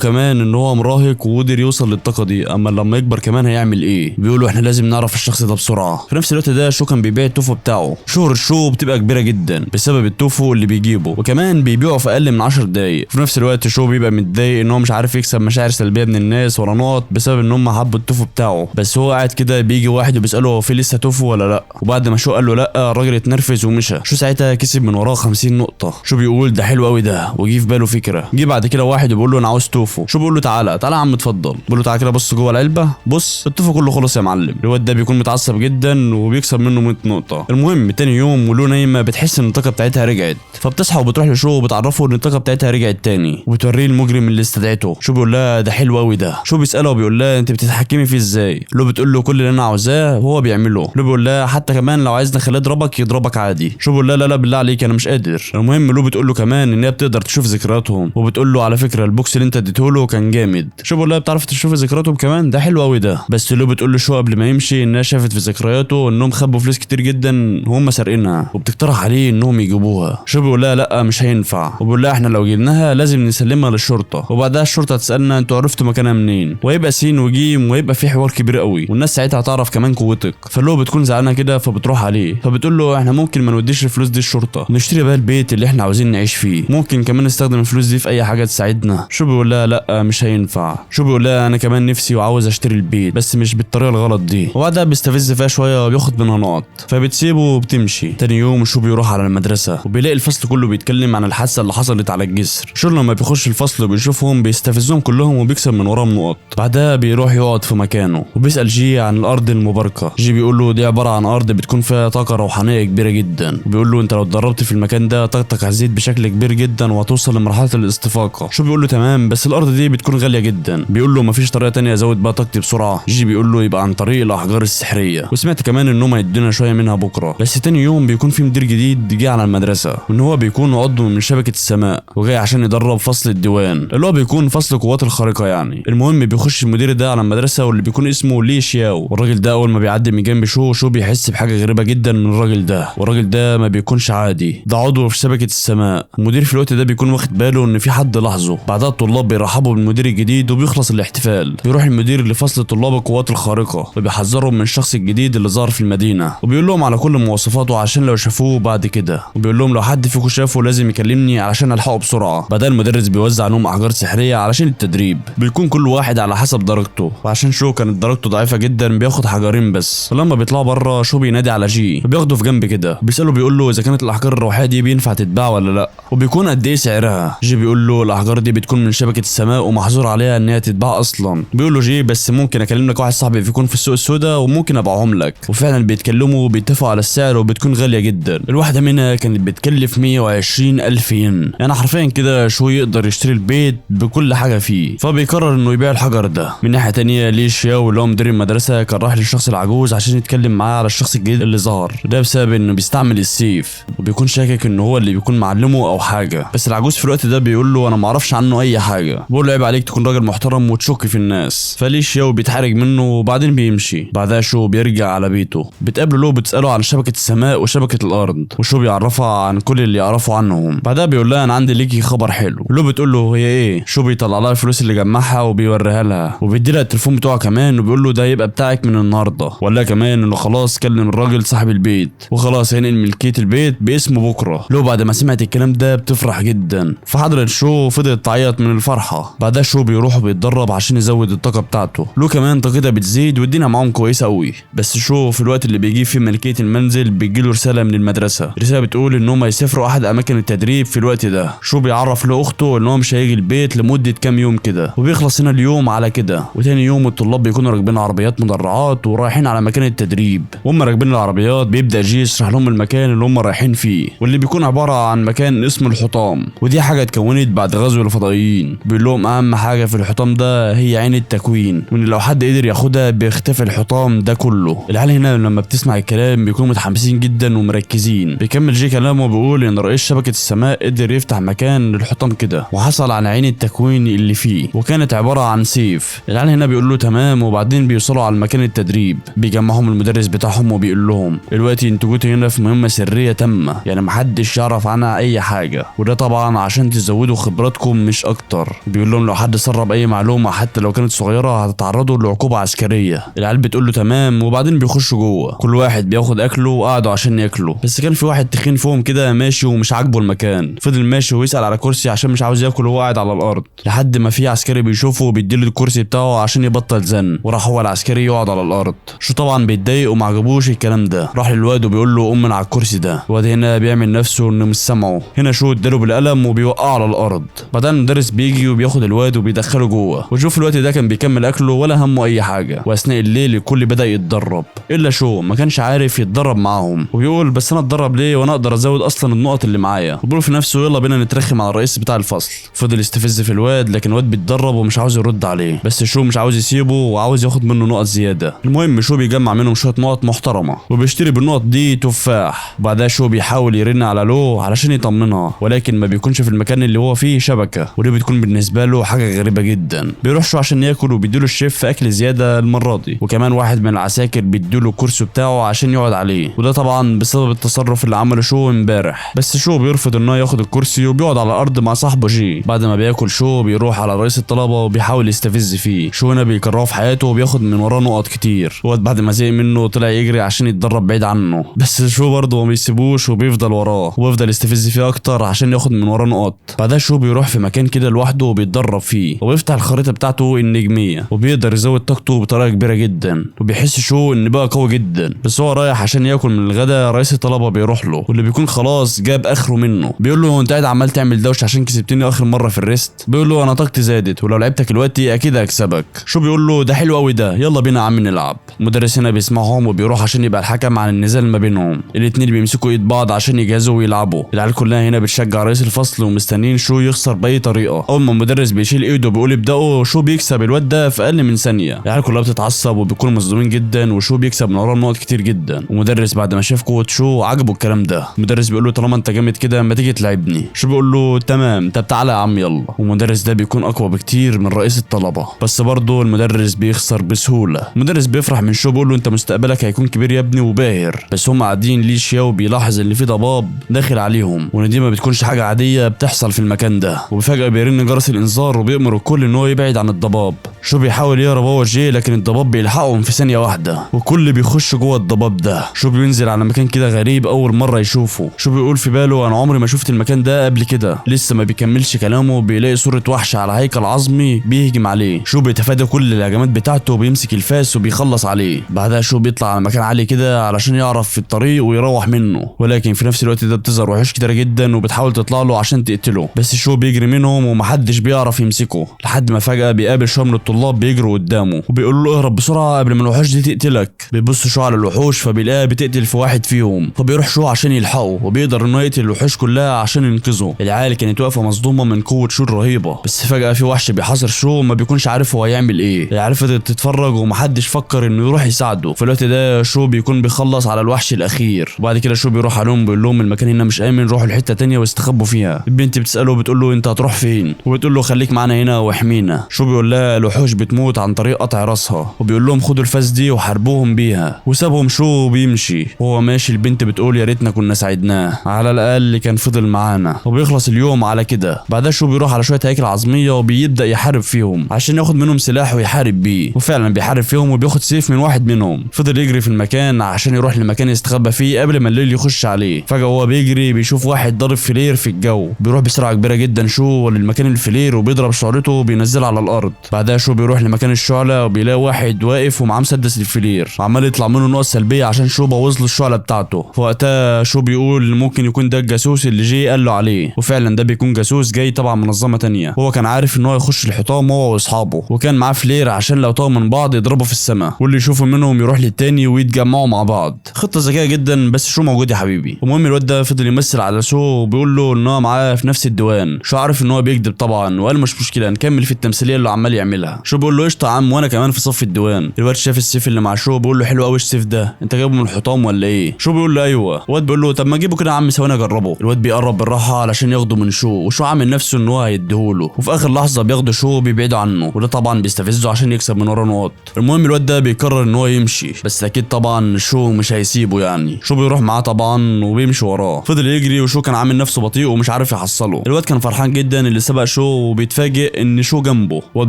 كمان ان هو مراهق وقدر يوصل للطاقه دي، اما لما يكبر كمان هيعمل ايه. بيقولوا احنا لازم نعرف الشخص ده بسرعه. في نفس الوقت ده شو كان بيبيع التوفو بتاعه. شهر الشو بتبقى كبيره جدا بسبب التوفو اللي بيجيبه، وكمان بيبيعه في اقل من 10 دقايق. في نفس الوقت شو بيبقى متضايق ان هو مش عارف يكسب مشاعر سلبيه من الناس ولا نقط بسبب ان هم حبوا التوفو بتاعه. بس هو قاعد كده بيجي واحد وبيساله هو في لسه توفو ولا لا، وبعد ما شو قال له لا الراجل اتنرفز ومشى. شو ساعتها كسب من وراه 50 نقطه. شو بيقول ده حلو قوي ده، وجي في باله فكره. جه بعد كده واحد وبيقول له انا عاوز توفو. شو بيقول له تعالى تعالى يا عم اتفضل. بيقول له تعالى كده بص جوه العلبه، بص التوفو كله خلص يا معلم. الواد ده بيكون متعصب جدا وبيكسب منه 100 نقطه. المهم تاني يوم ولو نايمه بتحس ان الطاقه بتاعتها رجعت، فبتصحى وبتروح لشو وبتعرفه ان الطاقه بتاعتها رجعت تاني، وبتوريه المجرم اللي استدعته. شو بيقول لها ده حلو قوي ده. شو بيساله وبيقول لها انت بتتحكمي فيه ازاي؟ لو بتقول له كل اللي انا عاوزاه وهو بيعمله. لو بيقول لها حتى كمان لو عايزنا نخليه يضربك يضربك عادي. شو بيقول لها لا لا بالله عليك انا مش قادر. المهم لو بتقول له كمان ان هي بتقدر تشوف ذكرياتهم، وبتقول له على فكره البوكس اللي انت اديته له كان جامد. شو بيقول لها بتعرف تشوف ذكرياتهم كمان؟ ده حلو قوي ده. بس لو بتقول له شو قبل ما يمشي انها شافت في ذكرياته انهم خبوا فلوس كتير جدا وهم سارقينها، وبتقترح عليه انهم يجيبوها. شو بيقول لها لا مش هينفع، وبيقول لها احنا لو جبناها لازم نسلمها للشرطه، وبعدها الشرطه تسالنا انتوا عرفتوا مكانها منين، وهيبقى سين وجيم وهيبقى في حوار كبير قوي، والناس ساعتها هتعرف كمان قوتك. فلو بتكون زعلانه كده فبتروح عليه، فبتقول له احنا ممكن ما نوديش الفلوس دي الشرطه، نشتري بقى البيت اللي احنا عاوزين نعيش فيه، ممكن كمان نستخدم الفلوس دي في اي حاجه تساعدنا. شو بيقول لها لا مش هينفع. شو بيقول لها انا كمان نفسي وعاوز اشتري البيت بس مش بالطريقه الغلط دي، وبعدها بيستفز فيها شويه وبياخد منها نقط، فبتسيبه وبتمشي. تاني يوم شو بيروح على المدرسه وبيلاقي الفصل كله بيتكلم عن الحادثه اللي حصلت على الجسر. شو لما بيخش الفصل وبيشوفهم بيستفزهم كلهم وبيكسب من وراهم نقط. بعدها بيروح يقعد في مكانه وبيسال جي عن الارض المباركه. جي بيقول له دي عباره عن ارض بتكون فيها طاقه روحانيه كبيره جدا، وبيقول له انت لو اتدربت في المكان ده طاقتك هتزيد بشكل كبير جدا وهتوصل لمرحله الاستفاقه. شو بيقول له تمام بس الارض دي بتكون غاليه جدا. بيقول له مفيش طريقه تانية ازود بقى طاقتي بسرعه. جي بيقول له يبقى عن طريق الاحجار السحريه، وسمعت كمان انهم هيدونا شويه منها بكره. بس تاني يوم بيكون في مدير جديد جه على المدرسه، وان هو بيكون عضو من شبكه السماء وجاي عشان يدرب فصل الديوان اللي هو بيكون فصل القوات الخارقه يعني. المهم بيخش المدير ده على المدرسه واللي بيكون اسمه لي شياو، والراجل ده اول ما بيعدي من جنب شو بيحس بحاجه غريبه جدا من الراجل ده، والراجل ده ما بيكونش عادي، ده عضو في شبكه السماء. المدير في الوقت ده بيكون واخد باله ان في حد لاحظه. بعدها الطلاب بيرحبوا بالمدير الجديد وبيخلص الاحتفال. بيروح المدير لفصل طلاب القوات الخارقه وبيحذرهم من الشخص الجديد اللي ظهر في المدينه، وبيقول لهم على كل مواصفاته عشان لو شافوه بعد كده، وبيقول لهم لو حد فيكم شافه لازم يكلمني علشان الحقه بسرعه. بعدها المدرس بيوزع عليهم احجار سحريه علشان التدريب، بيكون كل واحد على حسب درجته، وعشان شو كانت درجته ضعيفه جدا بياخد حجرين بس. ولما بيطلعوا بره شو بينادي على جي، بياخده في جنب كده بيساله بيقول له اذا كانت الاحجار الروحيه دي بينفع تتباع ولا لا، وبيكون قد ايه سعرها. جي بيقول له الاحجار دي بتكون من شبكه السماء ومحظور عليها ان هي تتباع اصلا. بيقول له جي بس ممكن اكلم لك واحد صاحبي بيكون في السوق السوداء وممكن ابيعهم لك، وفعلا بيتكلموا وبيتفقوا على السعر وبتكون غاليه جدا. الواحده منها كانت بتكلف 120,000 ين، يعني حرفيا كده شو يقدر يشتري البيت بكل حاجه فيه. فبيقرر انه يبيع الحجر ده. من ناحيه تانية لي شياو اللي هو مدير المدرسه كان راح للشخص العجوز عشان يتكلم معاه على الشخص الجديد اللي ظهر ده، بسبب انه بيستعمل السيف وبيكون شاكك انه هو اللي بيكون معلمه او حاجه. بس العجوز في الوقت ده بيقول له انا ما اعرفش عنه اي حاجه، بيقول له عيب عليك تكون راجل محترم وتشك في الناس. فلي شياو بيتحرج منه وبعدين بيمشي. بعدها شو بيرجع على بيته، بتقابله له بتساله عن شبكه السماء وشبكه الارض، وشو بيعرفها عن كل اللي يعرفه عنهم. بعدها بيقول بيقول لها انا عندي ليكي خبر حلو. لو بتقول له هي ايه؟ شو بيطلع لها الفلوس اللي جمعها وبيوريها لها وبيدي لها التليفون بتاعه كمان وبيقول له ده يبقى بتاعك من النهارده. ولا كمان انه خلاص كلم الراجل صاحب البيت وخلاص هينقل ملكيه البيت باسمه بكره. لو بعد ما سمعت الكلام ده بتفرح جدا، فحضرت شو فضلت تعيط من الفرحه. بعدها شو بيروح بيتدرب عشان يزود الطاقه بتاعته. لو كمان طاقتها بتزيد والدنيا معاهم كويسه قوي. بس شو في الوقت اللي بيجي فيه ملكيه المنزل بيجيله رساله من المدرسه، رساله بتقول ان هم يسافروا احد اماكن التدريب في الوقت ده. شو بيعرف لاخته ان هو مش هيجي البيت لمده كام يوم كده، وبيخلص هنا اليوم على كده. وتاني يوم الطلاب بيكونوا راكبين عربيات مدرعات ورايحين على مكان التدريب. وهم راكبين العربيات بيبدا جي يشرح لهم المكان اللي هم رايحين فيه، واللي بيكون عباره عن مكان اسمه الحطام. ودي حاجه اتكونت بعد غزو الفضائيين. بيقول لهم اهم حاجه في الحطام ده هي عين التكوين، وان لو حد قدر ياخدها بيختفي الحطام ده كله. العيال هنا لما بتسمع الكلام بيكونوا متحمسين جدا ومركزين. بيكمل جي كلامه وبيقول ان رئيس شبكه السماء قدر يفتح مكان للحطام كده، وحصل على عين التكوين اللي فيه، وكانت عباره عن سيف. العيال هنا بيقول له تمام، وبعدين بيوصلوا على مكان التدريب. بيجمعهم المدرس بتاعهم وبيقول لهم دلوقتي انتوا جيتوا هنا في مهمه سريه تامه، يعني محدش يعرف عنها اي حاجه، وده طبعا عشان تزودوا خبراتكم مش اكتر. بيقول لهم لو حد سرب اي معلومه حتى لو كانت صغيره هتتعرضوا لعقوبه عسكريه. العيال بتقول له تمام، وبعدين بيخشوا جوه. كل واحد بياخد اكله وقعدوا عشان ياكلوا. بس كان في واحد تخين فيهم كده ماشي ومش عاجبه المكان، فضل ماشي ويسال على كرسي عشان مش عاوز ياكل وهو قاعد على الارض، لحد ما في عسكري بيشوفه وبيديله الكرسي بتاعه عشان يبطل زن. وراح هو العسكري يقعد على الارض. شو طبعا بيتضايق وما عجبوش الكلام ده، راح للواد وبيقول له قوم من على الكرسي ده. الواد هنا بيعمل نفسه انه مش سامعه. هنا شو اداله بالقلم وبيوقعه على الارض. بعدين المدرس بيجي وبياخد الواد وبيدخله جوه. وشوف الوقت ده كان بيكمل اكله ولا همه اي حاجه. واثناء الليل الكل بدا يتدرب الا شو ما كانش عارف يتدرب معاهم، وبيقول بس انا اتدرب ليه وانا اقدر ازود اصلا النقط اللي معايا. وبيقول في نفسه يلا بينا نترخم على الرئيس بتاع الفصل. فضل يستفز في الواد لكن الواد بيتدرب ومش عاوز يرد عليه، بس شو مش عاوز يسيبه وعاوز ياخد منه نقط زياده. المهم شو بيجمع منهم شويه نقط محترمه وبيشتري بالنقط دي تفاح. وبعدها شو بيحاول يرن على لو علشان يطمنها، ولكن ما بيكونش في المكان اللي هو فيه شبكه، ودي بتكون بالنسبه له حاجه غريبه جدا. بيروح شو عشان ياكل وبيديله الشيف اكل زياده المره دي، وكمان واحد من العساكر بيديله الكرسي بتاعه عشان يقعد عليه، وده طبعا بسبب التصرف اللي عمله شو امبارح. بس شو بيرفض انه ياخد الكرسي وبيقعد على الارض مع صاحبه جي. بعد ما بياكل شو بيروح على رئيس الطلبه وبيحاول يستفز فيه. شو هنا بيكرهه في حياته وبياخد من وراه نقط كتير. بعد ما زهق منه طلع يجري عشان يتدرب بعيد عنه، بس شو برضه ما بيسيبوش وبيفضل وراه وبيفضل يستفز فيه اكتر عشان ياخد من وراه نقط. بعدها شو بيروح في مكان كده لوحده وبيتدرب فيه، وبيفتح الخريطه بتاعته النجميه وبيقدر يزود طاقته بطريقه كبيره جدا. وبيحس شو ان بقى قوي جدا. بس هو رايح عشان ياكل من الغدا، رئيس الطلبه بيروح له واللي بيكون خلاص جاب اخره منه. بيقول له انت قاعد عمال تعمل دوش عشان كسبتني اخر مره في الريست. بيقول له انا طاقتي زادت ولو لعبتك دلوقتي اكيد هكسبك. شو بيقول له ده حلو قوي ده، يلا بينا يا عم نلعب. المدرس هنا بيسمعهم وبيروح عشان يبقى الحكم عن النزال ما بينهم. الاتنين بيمسكوا ايد بعض عشان يجهزوا ويلعبوا. العيال كلها هنا بتشجع رئيس الفصل ومستنيين شو يخسر باي طريقه. اول ما المدرس بيشيل ايده بيقول ابداوا، شو بيكسب الواد ده في اقل من ثانيه. العيال كلها بتتعصب وبيكونوا مصدومين جدا، وشو بيكسب من وراه نقط كتير جدا. ومدرس بعد ما شاف قوه شو عجبه الكلام ده. المدرس بيقول له طالما انت جامد كده ما تيجي تلعبني. شو بيقول له تمام، طب تعالى يا عم يلا. والمدرس ده بيكون اقوى بكتير من رئيس الطلبه، بس برضه المدرس بيخسر بسهوله. المدرس بيفرح من شو بيقول له انت مستقبلك هيكون كبير يا ابني وباهر. بس هم قاعدين ليه شياو بيلاحظ ان في ضباب داخل عليهم، وان دي ما بتكونش حاجه عاديه بتحصل في المكان ده. وفجاه بيرن جرس الانذار وبيأمر الكل ان هو يبعد عن الضباب. شو بيحاول يهرب هو جي لكن الضباب بيلحقهم في ثانيه واحده، والكل بيخش جوه الضباب ده. شو بينزل على مكان كده غريب اول مره يشوفه. شو بيقول في باله انا عمري ما شفت المكان ده قبل كده. لسه ما بيكملش كلامه بيلاقي صوره وحش على هيكل عظمي بيهجم عليه. شو بيتفادى كل الهجمات بتاعته وبيمسك الفاس وبيخلص عليه. بعدها شو بيطلع على مكان عالي كده علشان يعرف في الطريق ويروح منه، ولكن في نفس الوقت ده بتظهر وحوش كتيره جدا وبتحاول تطلع له عشان تقتله. بس شو بيجري منهم ومحدش بيعرف يمسكه، لحد ما فجاه بيقابل شو من الطلاب بيجروا قدامه وبيقول له اهرب بسرعه قبل ما الوحوش دي تقتلك. بيبص شو على الوحوش فبيلاقيها بتقتل في واحد فيهم، فبيروح شو عشان يلحقه وبيقدر انه يقتل الوحوش كلها عشان ينقذه. العيال كانت واقفه مصدومه من قوه شو الرهيبه، بس فجاه في وحش بيحاصر شو وما بيكونش عارف هو هيعمل ايه. العيال فضلت تتفرج ومحدش فكر انه يروح يساعده. في الوقت ده شو بيكون بيخلص على الوحش الاخير، وبعد كده شو بيروح عليهم بيقول لهم المكان هنا مش امن، روحوا لحته تانيه واستخبوا فيها. البنت بتساله بتقول له انت هتروح فين؟ وبتقول له خليك معانا هنا واحمينا. شو بيقول لها الوحوش بتموت عن طريق قطع راسها، وبيقول لهم خدوا الفاس دي وحاربوهم بيها. وسابهم شو وبيمشي. وهو ماشي البنت بتقول يا ريتنا كنا ساعدناه، على الاقل كان فضل معانا. معانا. وبيخلص اليوم على كده. بعدها شو بيروح على شويه هياكل عظميه وبيبدا يحارب فيهم عشان ياخد منهم سلاح ويحارب بيه، وفعلا بيحارب فيهم وبياخد سيف من واحد منهم. فضل يجري في المكان عشان يروح لمكان يستخبى فيه قبل ما الليل يخش عليه. فجاه وهو بيجري بيشوف واحد ضارب فلير في الجو، بيروح بسرعه كبيره جدا شو للمكان الفلير وبيضرب شعلته وبينزلها على الارض. بعدها شو بيروح لمكان الشعله وبيلاقي واحد واقف ومعاه مسدس الفلير وعمال يطلع منه نقط سلبيه عشان شو بوظ له الشعله بتاعته. فوقتها شو بيقول ممكن يكون ده الجاسوس اللي جه قال له عليه، وفعلا ده بيكون جاسوس جاي تبع منظمه تانية. هو كان عارف ان هو يخش الحطام هو واصحابه، وكان معاه فلير عشان لو طاقوا من بعض يضربوا في السماء، واللي يشوفوا منهم يروح للتاني ويتجمعوا مع بعض. خطه ذكيه جدا، بس شو موجود يا حبيبي. المهم الواد ده فضل يمثل على شو وبيقول له ان هو معاه في نفس الديوان. شو عارف ان هو بيكذب طبعا وقال مش مشكله نكمل في التمثيليه اللي عمال يعملها. شو بيقول له قشطه يا عم وانا كمان في صف الديوان. الواد شاف السيف اللي مع شو بيقول له حلو قوي السيف ده، انت جايبه من الحطام ولا ايه؟ شو بيقول له ايوه. الواد بيقول له طب ما اجيبه كده يا عم ثواني اجربه. الواد بيقرب بالراحه علشان ياخده من شو، وشو عامل نفسه ان هو هيديهوله، وفي اخر لحظه بياخده شو وبيبعدوا عنه، وده طبعا بيستفزه عشان يكسب من ورا نقط. المهم الواد ده بيقرر ان هو يمشي، بس اكيد طبعا شو مش هيسيبه يعني. شو بيروح معاه طبعا وبيمشي وراه. فضل يجري وشو كان عامل نفسه بطيء ومش عارف يحصله. الواد كان فرحان جدا اللي سبق شو، وبيتفاجئ ان شو جنبه. الواد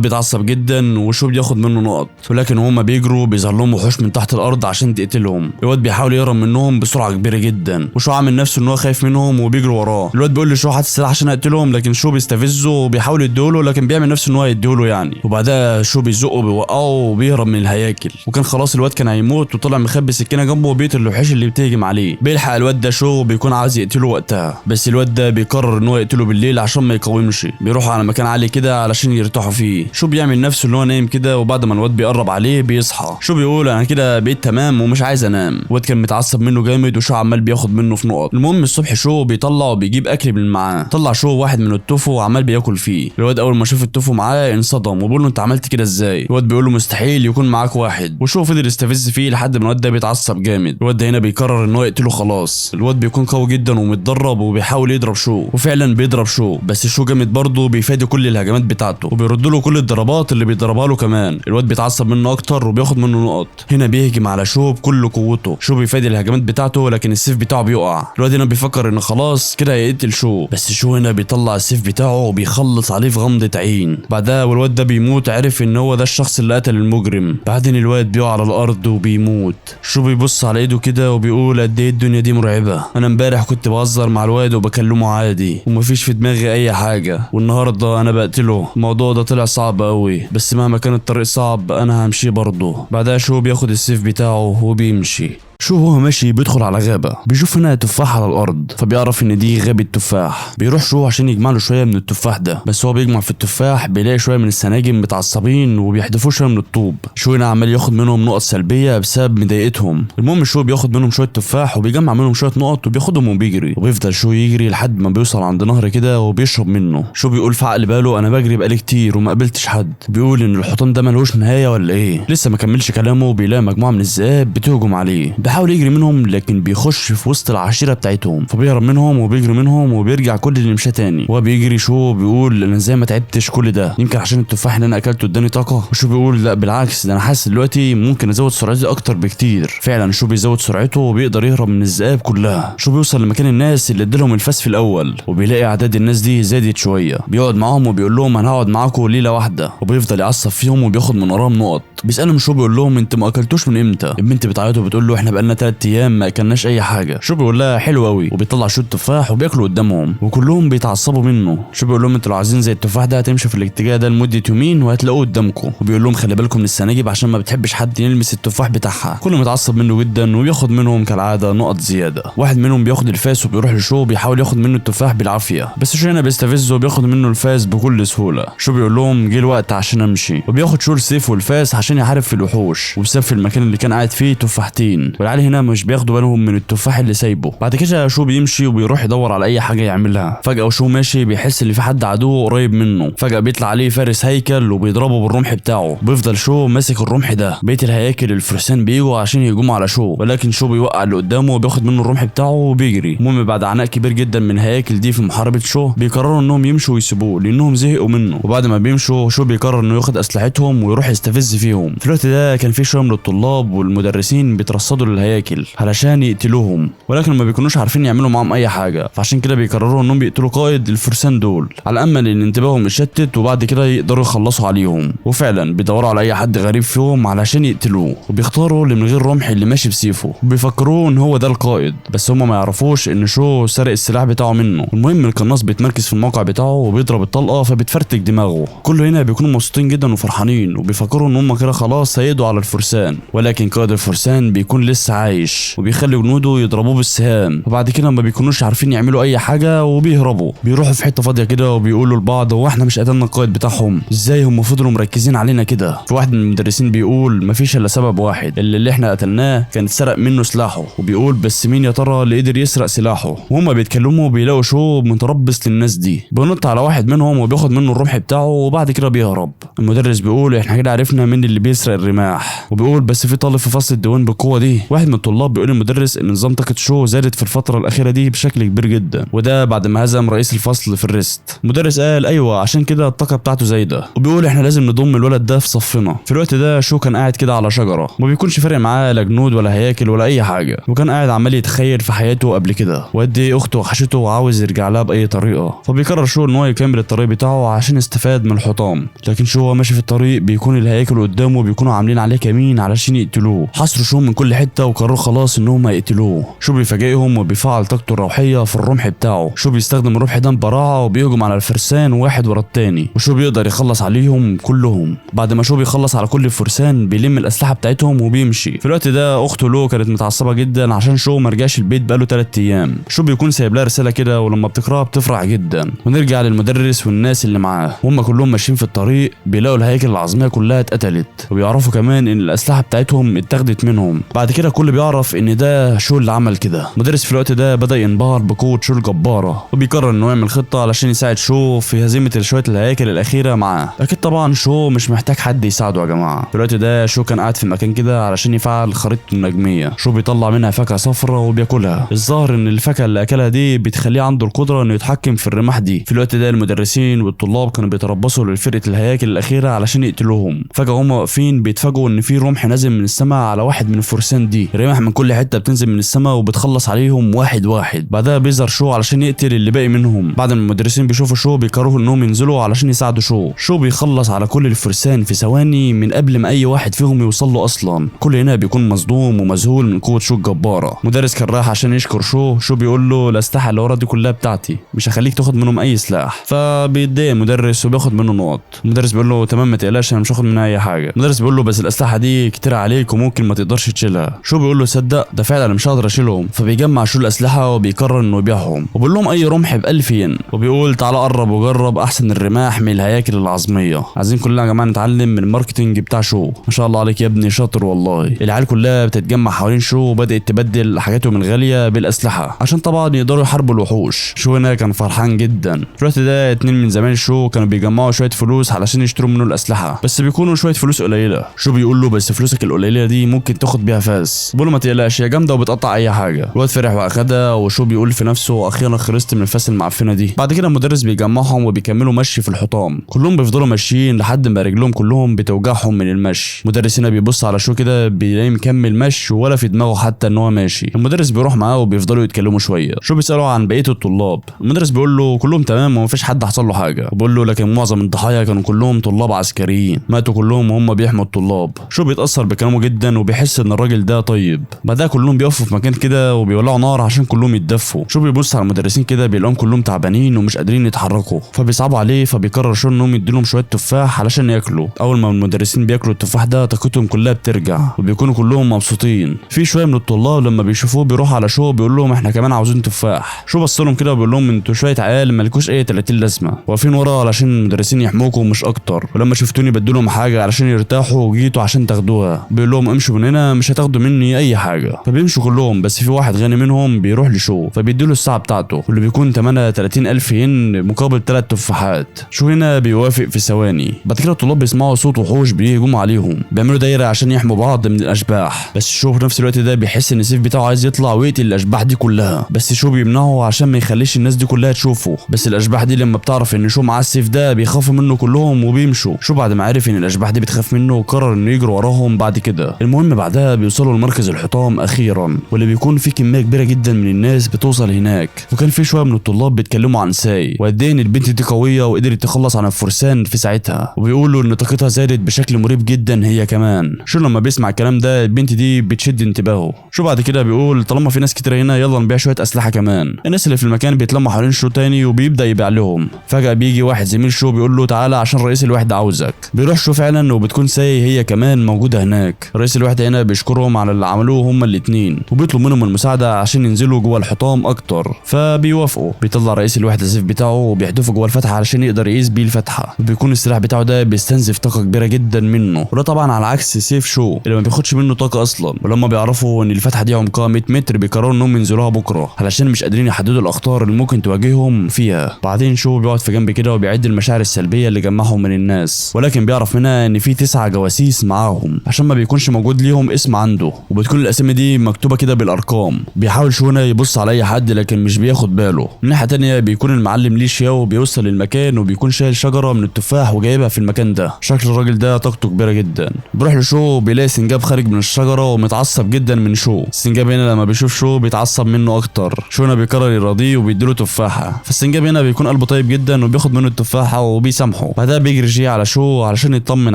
بيتعصب جدا وشو بياخد منه نقط، ولكن هما بيجروا بيظهر لهم وحوش من تحت الارض عشان تقتلهم. الواد بيحاول يهرب منهم بسرعه كبيره جدا، وشو عامل نفسه ان هو خايف منهم وبيجري وراه. الواد بيقول لشو هات السلاح عشان اقتلهم، لكن شو بيستفزه وبيحاول يديهوله، لكن بيعمل نفسه ان هو يديهوله يعني. وبعدها شو بيزقه بيوقعه وبيهرب من الهياكل، وكان خلاص الواد كان هيموت وطلع مخبي سكينه جنبه وبيقتل الوحوش اللي بتهجم عليه. بيلحق الواد ده شو بيكون عايز يقتله وقتها، بس الواد ده بيقرر ان هو يقتله بالليل عشان ما يقاومش. بيروح على مكان عالي كده علشان يرتاحوا فيه. شو بيعمل نفسه ان هو نايم كده، وبعد ما الواد بيقرب عليه بيصحى. شو بيقول انا كده بقيت تمام ومش عايز انام. الواد كان متعصب منه جامد وشو عمال بياخد منه في نقط. المهم الصبح شو بيطلع وبيجيب اكل من معاه. طلع شو واحد من التوفو وعمال بياكل فيه. الواد اول ما شاف التوفو معاه انصدم وبيقول له انت عملت كده ازاي؟ الواد بيقول له مستحيل يكون معاك واحد. وشو فضل يستفز فيه لحد ما الواد ده بيتعصب جامد. الواد ده هنا بيقرر ان هو يقتله خلاص. الواد بيكون قوي جدا ومتدرب وبيحاول يضرب شو، وفعلا بيضرب شو، بس شو جامد برضه بيفادي كل الهجمات بتاعته وبيرد له كل الضربات اللي بيضربها له كمان. الواد بيتعصب منه اكتر وبياخد منه نقط. هنا بيهجم على شو بكل قوته. شو بيفادي الهجمات بتاعته لكن السيف بتاعه بيقع. الواد هنا بيفكر ان خلاص كده هيقتل شو، بس شو هنا بيطلع السيف بتاعه وبيخلص عليه في غمضة عين. بعدها والواد ده بيموت عرف ان هو ده الشخص اللي قتل المجرم. بعدين الواد بيقع على الارض وبيموت. شو بيبص على ايده كده وبيقول قد ايه الدنيا دي مرعبه. انا امبارح كنت بهزر مع الواد وبكلمه عادي ومفيش في دماغي اي حاجه، والنهارده انا بقتله. الموضوع ده طلع صعب قوي، بس مهما كان الطريق صعب انا همشي برضه. بعدها شو بياخد السيف بتاعه وبيمشي. شو هو ماشي بيدخل على غابة، بيشوف هنا تفاح على الأرض، فبيعرف إن دي غابة تفاح. بيروح شو عشان يجمع له شوية من التفاح ده، بس هو بيجمع في التفاح بيلاقي شوية من السناجم متعصبين وبيحدفوه شوية من الطوب. شو هنا عمال ياخد منهم نقط سلبية بسبب مضايقتهم. المهم شو بياخد منهم شوية تفاح وبيجمع منهم شوية نقط وبياخدهم وبيجري، وبيفضل شو يجري لحد ما بيوصل عند نهر كده وبيشرب منه. شو بيقول في عقل باله أنا بجري بقالي كتير وما قابلتش حد. بيقول إن الحيطان ده ملوش نهاية ولا إيه؟ لسه ما كملش كلامه بيلاقي مجموعة من الذئاب بتهجم عليه. بيحاول يجري منهم لكن بيخش في وسط العشيره بتاعتهم، فبيهرب منهم وبيجري منهم وبيرجع كل اللي مشاه تاني. وهو بيجري شو بيقول انا ازاي ما تعبتش كل ده، يمكن عشان التفاح اللي انا اكلته اداني طاقه. وشو بيقول لا بالعكس، ده انا حاسس دلوقتي ممكن ازود سرعتي اكتر بكتير. فعلا شو بيزود سرعته وبيقدر يهرب من الذئاب كلها. شو بيوصل لمكان الناس اللي ادالهم الفاس في الاول، وبيلاقي اعداد الناس دي زادت شويه. بيقعد معاهم وبيقول لهم انا هقعد معاكم ليله واحده، وبيفضل يعصب فيهم وبياخد من وراهم نقط. بيسالهم شو بيقول لهم انتوا ما اكلتوش من امتى؟ البنت بتعيط وبتقول له احنا بقالنا 3 ايام ما اكلناش اي حاجه. شو بيقول لها حلو قوي، وبيطلع شو التفاح وبياكله قدامهم وكلهم بيتعصبوا منه. شو بيقول لهم انتوا لو عايزين زي التفاح ده هتمشوا في الاتجاه ده لمده يومين وهتلاقوه قدامكم. وبيقول لهم خلي بالكم من السناجب عشان ما بتحبش حد يلمس التفاح بتاعها. كله متعصب منه جدا وبياخد منهم كالعاده نقط زياده. واحد منهم بياخد الفاس وبيروح لشو وبيحاول ياخد منه التفاح بالعافيه، بس شو هنا بيستفزه وبياخد منه الفاس بكل سهوله. شو بيقول لهم جه الوقت عشان امشي، وبياخد شو السيف والفاس عشان يحارب في الوحوش، وبسبب في المكان اللي كان قاعد فيه تفاحتين، والعيال هنا مش بياخدوا بالهم من التفاح اللي سايبه. بعد كده شو بيمشي وبيروح يدور على اي حاجه يعملها. فجاه وشو ماشي بيحس ان في حد عدو قريب منه. فجاه بيطلع عليه فارس هيكل وبيضربه بالرمح بتاعه. بيفضل شو ماسك الرمح ده. بقيه الهياكل الفرسان بيجوا عشان يهجموا على شو، ولكن شو بيوقع اللي قدامه وبياخد منه الرمح بتاعه وبيجري. المهم بعد عناء كبير جدا من الهياكل دي في محاربه شو، بيقرروا انهم يمشوا ويسيبوه لانهم زهقوا منه. وبعد ما بيمشوا شو بيقرر انه ياخد اسلحتهم ويروح يستفز فيهم. عليهم. في الوقت ده كان في شويه من الطلاب والمدرسين بيترصدوا للهياكل علشان يقتلوهم، ولكن ما بيكونوش عارفين يعملوا معاهم اي حاجه، فعشان كده بيقرروا انهم يقتلوا قائد الفرسان دول على امل ان انتباههم يتشتت وبعد كده يقدروا يخلصوا عليهم. وفعلا بيدوروا على اي حد غريب فيهم علشان يقتلوه، وبيختاروا اللي من غير رمح اللي ماشي بسيفه، وبيفكروه ان هو ده القائد، بس هم ما يعرفوش ان شو سرق السلاح بتاعه منه. المهم القناص بيتمركز في الموقع بتاعه وبيضرب الطلقه فبتفرتك دماغه. كله هنا بيكونوا مبسوطين جدا وفرحانين وبيفكروا ان هم كده خلاص هيقضوا على الفرسان، ولكن قائد الفرسان بيكون لسه عايش وبيخلي جنوده يضربوه بالسهام، وبعد كده ما بيكونوش عارفين يعملوا اي حاجه وبيهربوا. بيروحوا في حته فاضيه كده وبيقولوا لبعض هو احنا مش قتلنا القائد بتاعهم؟ ازاي هم فضلوا مركزين علينا كده؟ في واحد من المدرسين بيقول مفيش الا سبب واحد، اللي احنا قتلناه كان اتسرق منه سلاحه. وبيقول بس مين يا ترى اللي قدر يسرق سلاحه؟ وهم بيتكلموا بيلاقوا شو متربص للناس دي، بينط على واحد منهم وبياخد منه الرمح بتاعه وبعد كده بيهرب. المدرس بيقول احنا كده عرفنا مين اللي بيسرق الرماح، وبيقول بس في طالب في فصل الديوان بالقوه دي. واحد من الطلاب بيقول للمدرس ان نظام طاقه شو زادت في الفتره الاخيره دي بشكل كبير جدا، وده بعد ما هزم رئيس الفصل في الريست. المدرس قال ايوه عشان كده الطاقه بتاعته زايده، وبيقول احنا لازم نضم الولد ده في صفنا. في الوقت ده شو كان قاعد كده على شجره، ما بيكونش فارق معاه لا جنود ولا هياكل ولا اي حاجه، وكان قاعد عمال يتخيل في حياته قبل كده وقد ايه اخته وحشته وعاوز يرجع لها باي طريقه. فبيقرر شو ان هو يكمل الطريق بتاعه عشان يستفاد من الحطام، لكن شو هو ماشي في الطريق بيكون الهياكل قدامه بيكونوا عاملين عليه كمين علشان يقتلوه. حصروا شو من كل حته وقرروا خلاص انهم هيقتلوه. شو بيفاجئهم وبيفعل طاقته الروحيه في الرمح بتاعه. شو بيستخدم الرمح ده ببراعه وبيهجم على الفرسان واحد ورا التاني، وشو بيقدر يخلص عليهم كلهم. بعد ما شو بيخلص على كل الفرسان بيلم الاسلحه بتاعتهم وبيمشي. في الوقت ده اخته لو كانت متعصبه جدا عشان شو ما رجعش البيت بقاله 3 ايام. شو بيكون سايب لها رساله كده ولما بتقراها بتفرح جدا. ونرجع للمدرس والناس اللي معاه، وهم كلهم ماشيين في الطريق بيلاقوا الهياكل العظميه كلها اتقتلت، وبيعرفوا كمان ان الاسلحه بتاعتهم اتاخدت منهم. بعد كده الكل بيعرف ان ده شو اللي عمل كده. المدرس في الوقت ده بدا ينبهر بقوه شو الجباره، وبيقرر انه يعمل خطه علشان يساعد شو في هزيمه شويه الهياكل الاخيره معاه. اكيد طبعا شو مش محتاج حد يساعده يا جماعه. في الوقت ده شو كان قاعد في مكان كده علشان يفعل خريطته النجميه. شو بيطلع منها فاكهه صفراء وبياكلها. الظاهر ان الفاكهه اللي اكلها دي بتخليه عنده القدره انه يتحكم في الرماح دي. في الوقت ده المدرسين والطلاب كانوا بيتربصوا لفرقه الهياكل الاخيره علشان يقتلوهم. فجاه هم واقفين بيتفاجئوا ان في رمح نازل من السماء على واحد من الفرسان دي. رماح من كل حته بتنزل من السماء وبتخلص عليهم واحد واحد. بعدها بيظهر شو علشان يقتل اللي باقي منهم. بعد ما المدرسين بيشوفوا شو بيقرروا انهم ينزلوا علشان يساعدوا شو بيخلص على كل الفرسان في ثواني من قبل ما اي واحد فيهم يوصل له اصلا. كل هنا بيكون مصدوم ومذهول من قوه شو الجباره. مدرس كان رايح عشان يشكر شو بيقول له الاسلحه اللي ورا دي كلها بتاعتي، مش هخليك تاخد منهم اي سلاح. فبيتضايق المدرس وبياخد منه نقط. المدرس بيقول له تمام ما تقلقش انا مش هاخد منها اي حاجه. المدرس بيقول له بس الاسلحه دي كتير عليك وممكن ما تقدرش تشيلها. شو بيقول له صدق ده فعلا انا مش هقدر اشيلهم. فبيجمع شو الاسلحه وبيقرر انه يبيعهم، وبيقول لهم اي رمح ب1000 ين، وبيقول تعالى قرب وجرب احسن الرماح من الهياكل العظميه. عايزين كلنا يا جماعه نتعلم من الماركتنج بتاع شو. ما شاء الله عليك يا ابني شاطر والله. العيال كلها بتتجمع حوالين شو وبدات تبدل حاجاتهم الغاليه بالاسلحه عشان طبعا يقدروا يحاربوا الوحوش. شو هنا كان فرحان جدا. في الوقت ده 2 من زمان شو كانوا بيجمعوا شويه فلوس علشان يشتروا منه الاسلحه، بس بيكونوا شويه فلوس قليله. شو بيقول له بس فلوسك القليله دي ممكن تاخد بيها فاس. بيقول له ما تقلقش هي جامده وبتقطع اي حاجه. الواد فرح واخدها، وشو بيقول في نفسه اخيرا خلصت من الفاس المعفنه دي. بعد كده المدرس بيجمعهم وبيكملوا مشي في الحطام. كلهم بيفضلوا ماشيين لحد ما رجلهم كلهم بتوجعهم من المشي. المدرس هنا بيبص على شو كده بيلاقيه مكمل مشي ولا في دماغه حتى ان هو ماشي. المدرس بيروح معاه وبيفضلوا يتكلموا شويه. شو بيسالوا عن بقيه الطلاب. المدرس بيقول له كلهم تمام ومفيش حد حصل له حاجه، وبيقول له لكن معظم الضحايا كانوا كلهم طلاب عسكريين ماتوا كلهم وهم بيحموا الطلاب. شو بيتاثر بكلامه جدا وبيحس ان الراجل ده طيب. بعدها كلهم بيقفوا في مكان كده وبيولعوا نار عشان كلهم يتدفوا. شو بيبص على المدرسين كده بيلاقيهم كلهم تعبانين ومش قادرين يتحركوا، فبيصعبوا عليه. فبيقرر شو انهم يديلهم شويه تفاح علشان ياكلوا. اول ما المدرسين بياكلوا التفاح ده طاقتهم كلها بترجع وبيكونوا كلهم مبسوطين. في شويه من الطلاب لما بيشوفوه بيروحوا على شو بيقول لهم احنا كمان عاوزين تفاح. شو بص لهم كده وبيقول لهم انتوا شويه عيال مالكوش اي 30 لازمه، واقفين ورا علشان المدرسين يحموكم مش اكتر، ولما شفتوني بدلهم حاجه علشان يرتاحوا وجيتوا عشان تاخدوها. بيقول لهم امشوا من هنا مش هتاخدوا مني اي حاجه. فبيمشوا كلهم، بس في واحد غني منهم بيروح لشو فبيديله الساعه بتاعته واللي بيكون ثمنها 30,000 ين مقابل 3 تفاحات. شو هنا بيوافق في ثواني. بعد كده الطلاب بيسمعوا صوت وحوش بيهجموا عليهم، بيعملوا دايره عشان يحموا بعض من الاشباح. بس شو في نفس الوقت ده بيحس ان السيف بتاعه عايز يطلع ويقتل الاشباح دي كلها، بس شو بيمنعه عشان ما يخليش الناس دي كلها تشوفه. بس الاشباح دي لما بتعرف ان شو معاه السيف ده بيخافوا منه كلهم وبيمشوا. شو بعد ما عرف ان الاشباح دي بتخاف خاف منه وقرر انه يجري وراهم بعد كده. المهم بعدها بيوصلوا لمركز الحطام اخيرا، واللي بيكون فيه كميه كبيره جدا من الناس بتوصل هناك. وكان في شويه من الطلاب بيتكلموا عن ساي وقد ايه ان البنت دي قويه وقدرت تخلص عن الفرسان في ساعتها، وبيقولوا ان طاقتها زادت بشكل مريب جدا هي كمان. شو لما بيسمع الكلام ده البنت دي بتشد انتباهه. شو بعد كده بيقول طالما في ناس كتير هنا يلا نبيع شويه اسلحه كمان. الناس اللي في المكان بيتلموا حوالين شو تاني وبيبدا يبيع لهم. فجاه بيجي واحد زميل شو بيقول له تعالى عشان رئيس الوحده عاوزك. بيروح شو فعلا وبتكون ساي هي كمان موجوده هناك. رئيس الوحده هنا بيشكرهم على اللي عملوه هما الاثنين وبيطلب منهم المساعده عشان ينزلوا جوه الحطام اكتر، فبيوافقوا. بيطلع رئيس الوحده السيف بتاعه وبيحدفه جوه الفتحه علشان يقدر يقيس بيه الفتحه، وبيكون السلاح بتاعه ده بيستنزف طاقه كبيره جدا منه، وده طبعا على عكس سيف شو اللي ما بياخدش منه طاقه اصلا. ولما بيعرفوا ان الفتحه دي عمقها 100 متر بيقرروا انهم ينزلوها بكره علشان مش قادرين يحددوا الاخطار اللي ممكن تواجههم فيها. بعدين شو بيقعد في جنب كده وبيعد المشاعر السلبيه اللي جمعهم من الناس، ولكن بيعرف منها ان في 9 جواسيس معاهم عشان ما بيكونش موجود ليهم اسم عنده، وبتكون الاسامي دي مكتوبه كده بالارقام. بيحاول شو هنا يبص على اي حد لكن مش بياخد باله. من ناحيه تانية بيكون المعلم ليه شياو بيوصل للمكان وبيكون شايل شجره من التفاح وجايبها في المكان ده. شكل الراجل ده طاقته كبيره جدا. بيروح لشو بيلاقي سنجاب خارج من الشجره ومتعصب جدا من شو. السنجاب هنا لما بيشوف شو بيتعصب منه اكتر. شو هنا بيقرر يراضيه وبيديله تفاحه، فالسنجاب هنا بيكون قلبه طيب جدا وبياخد منه التفاحه وبيسامحه. بعدها بيجري جي على شو علشان يطمن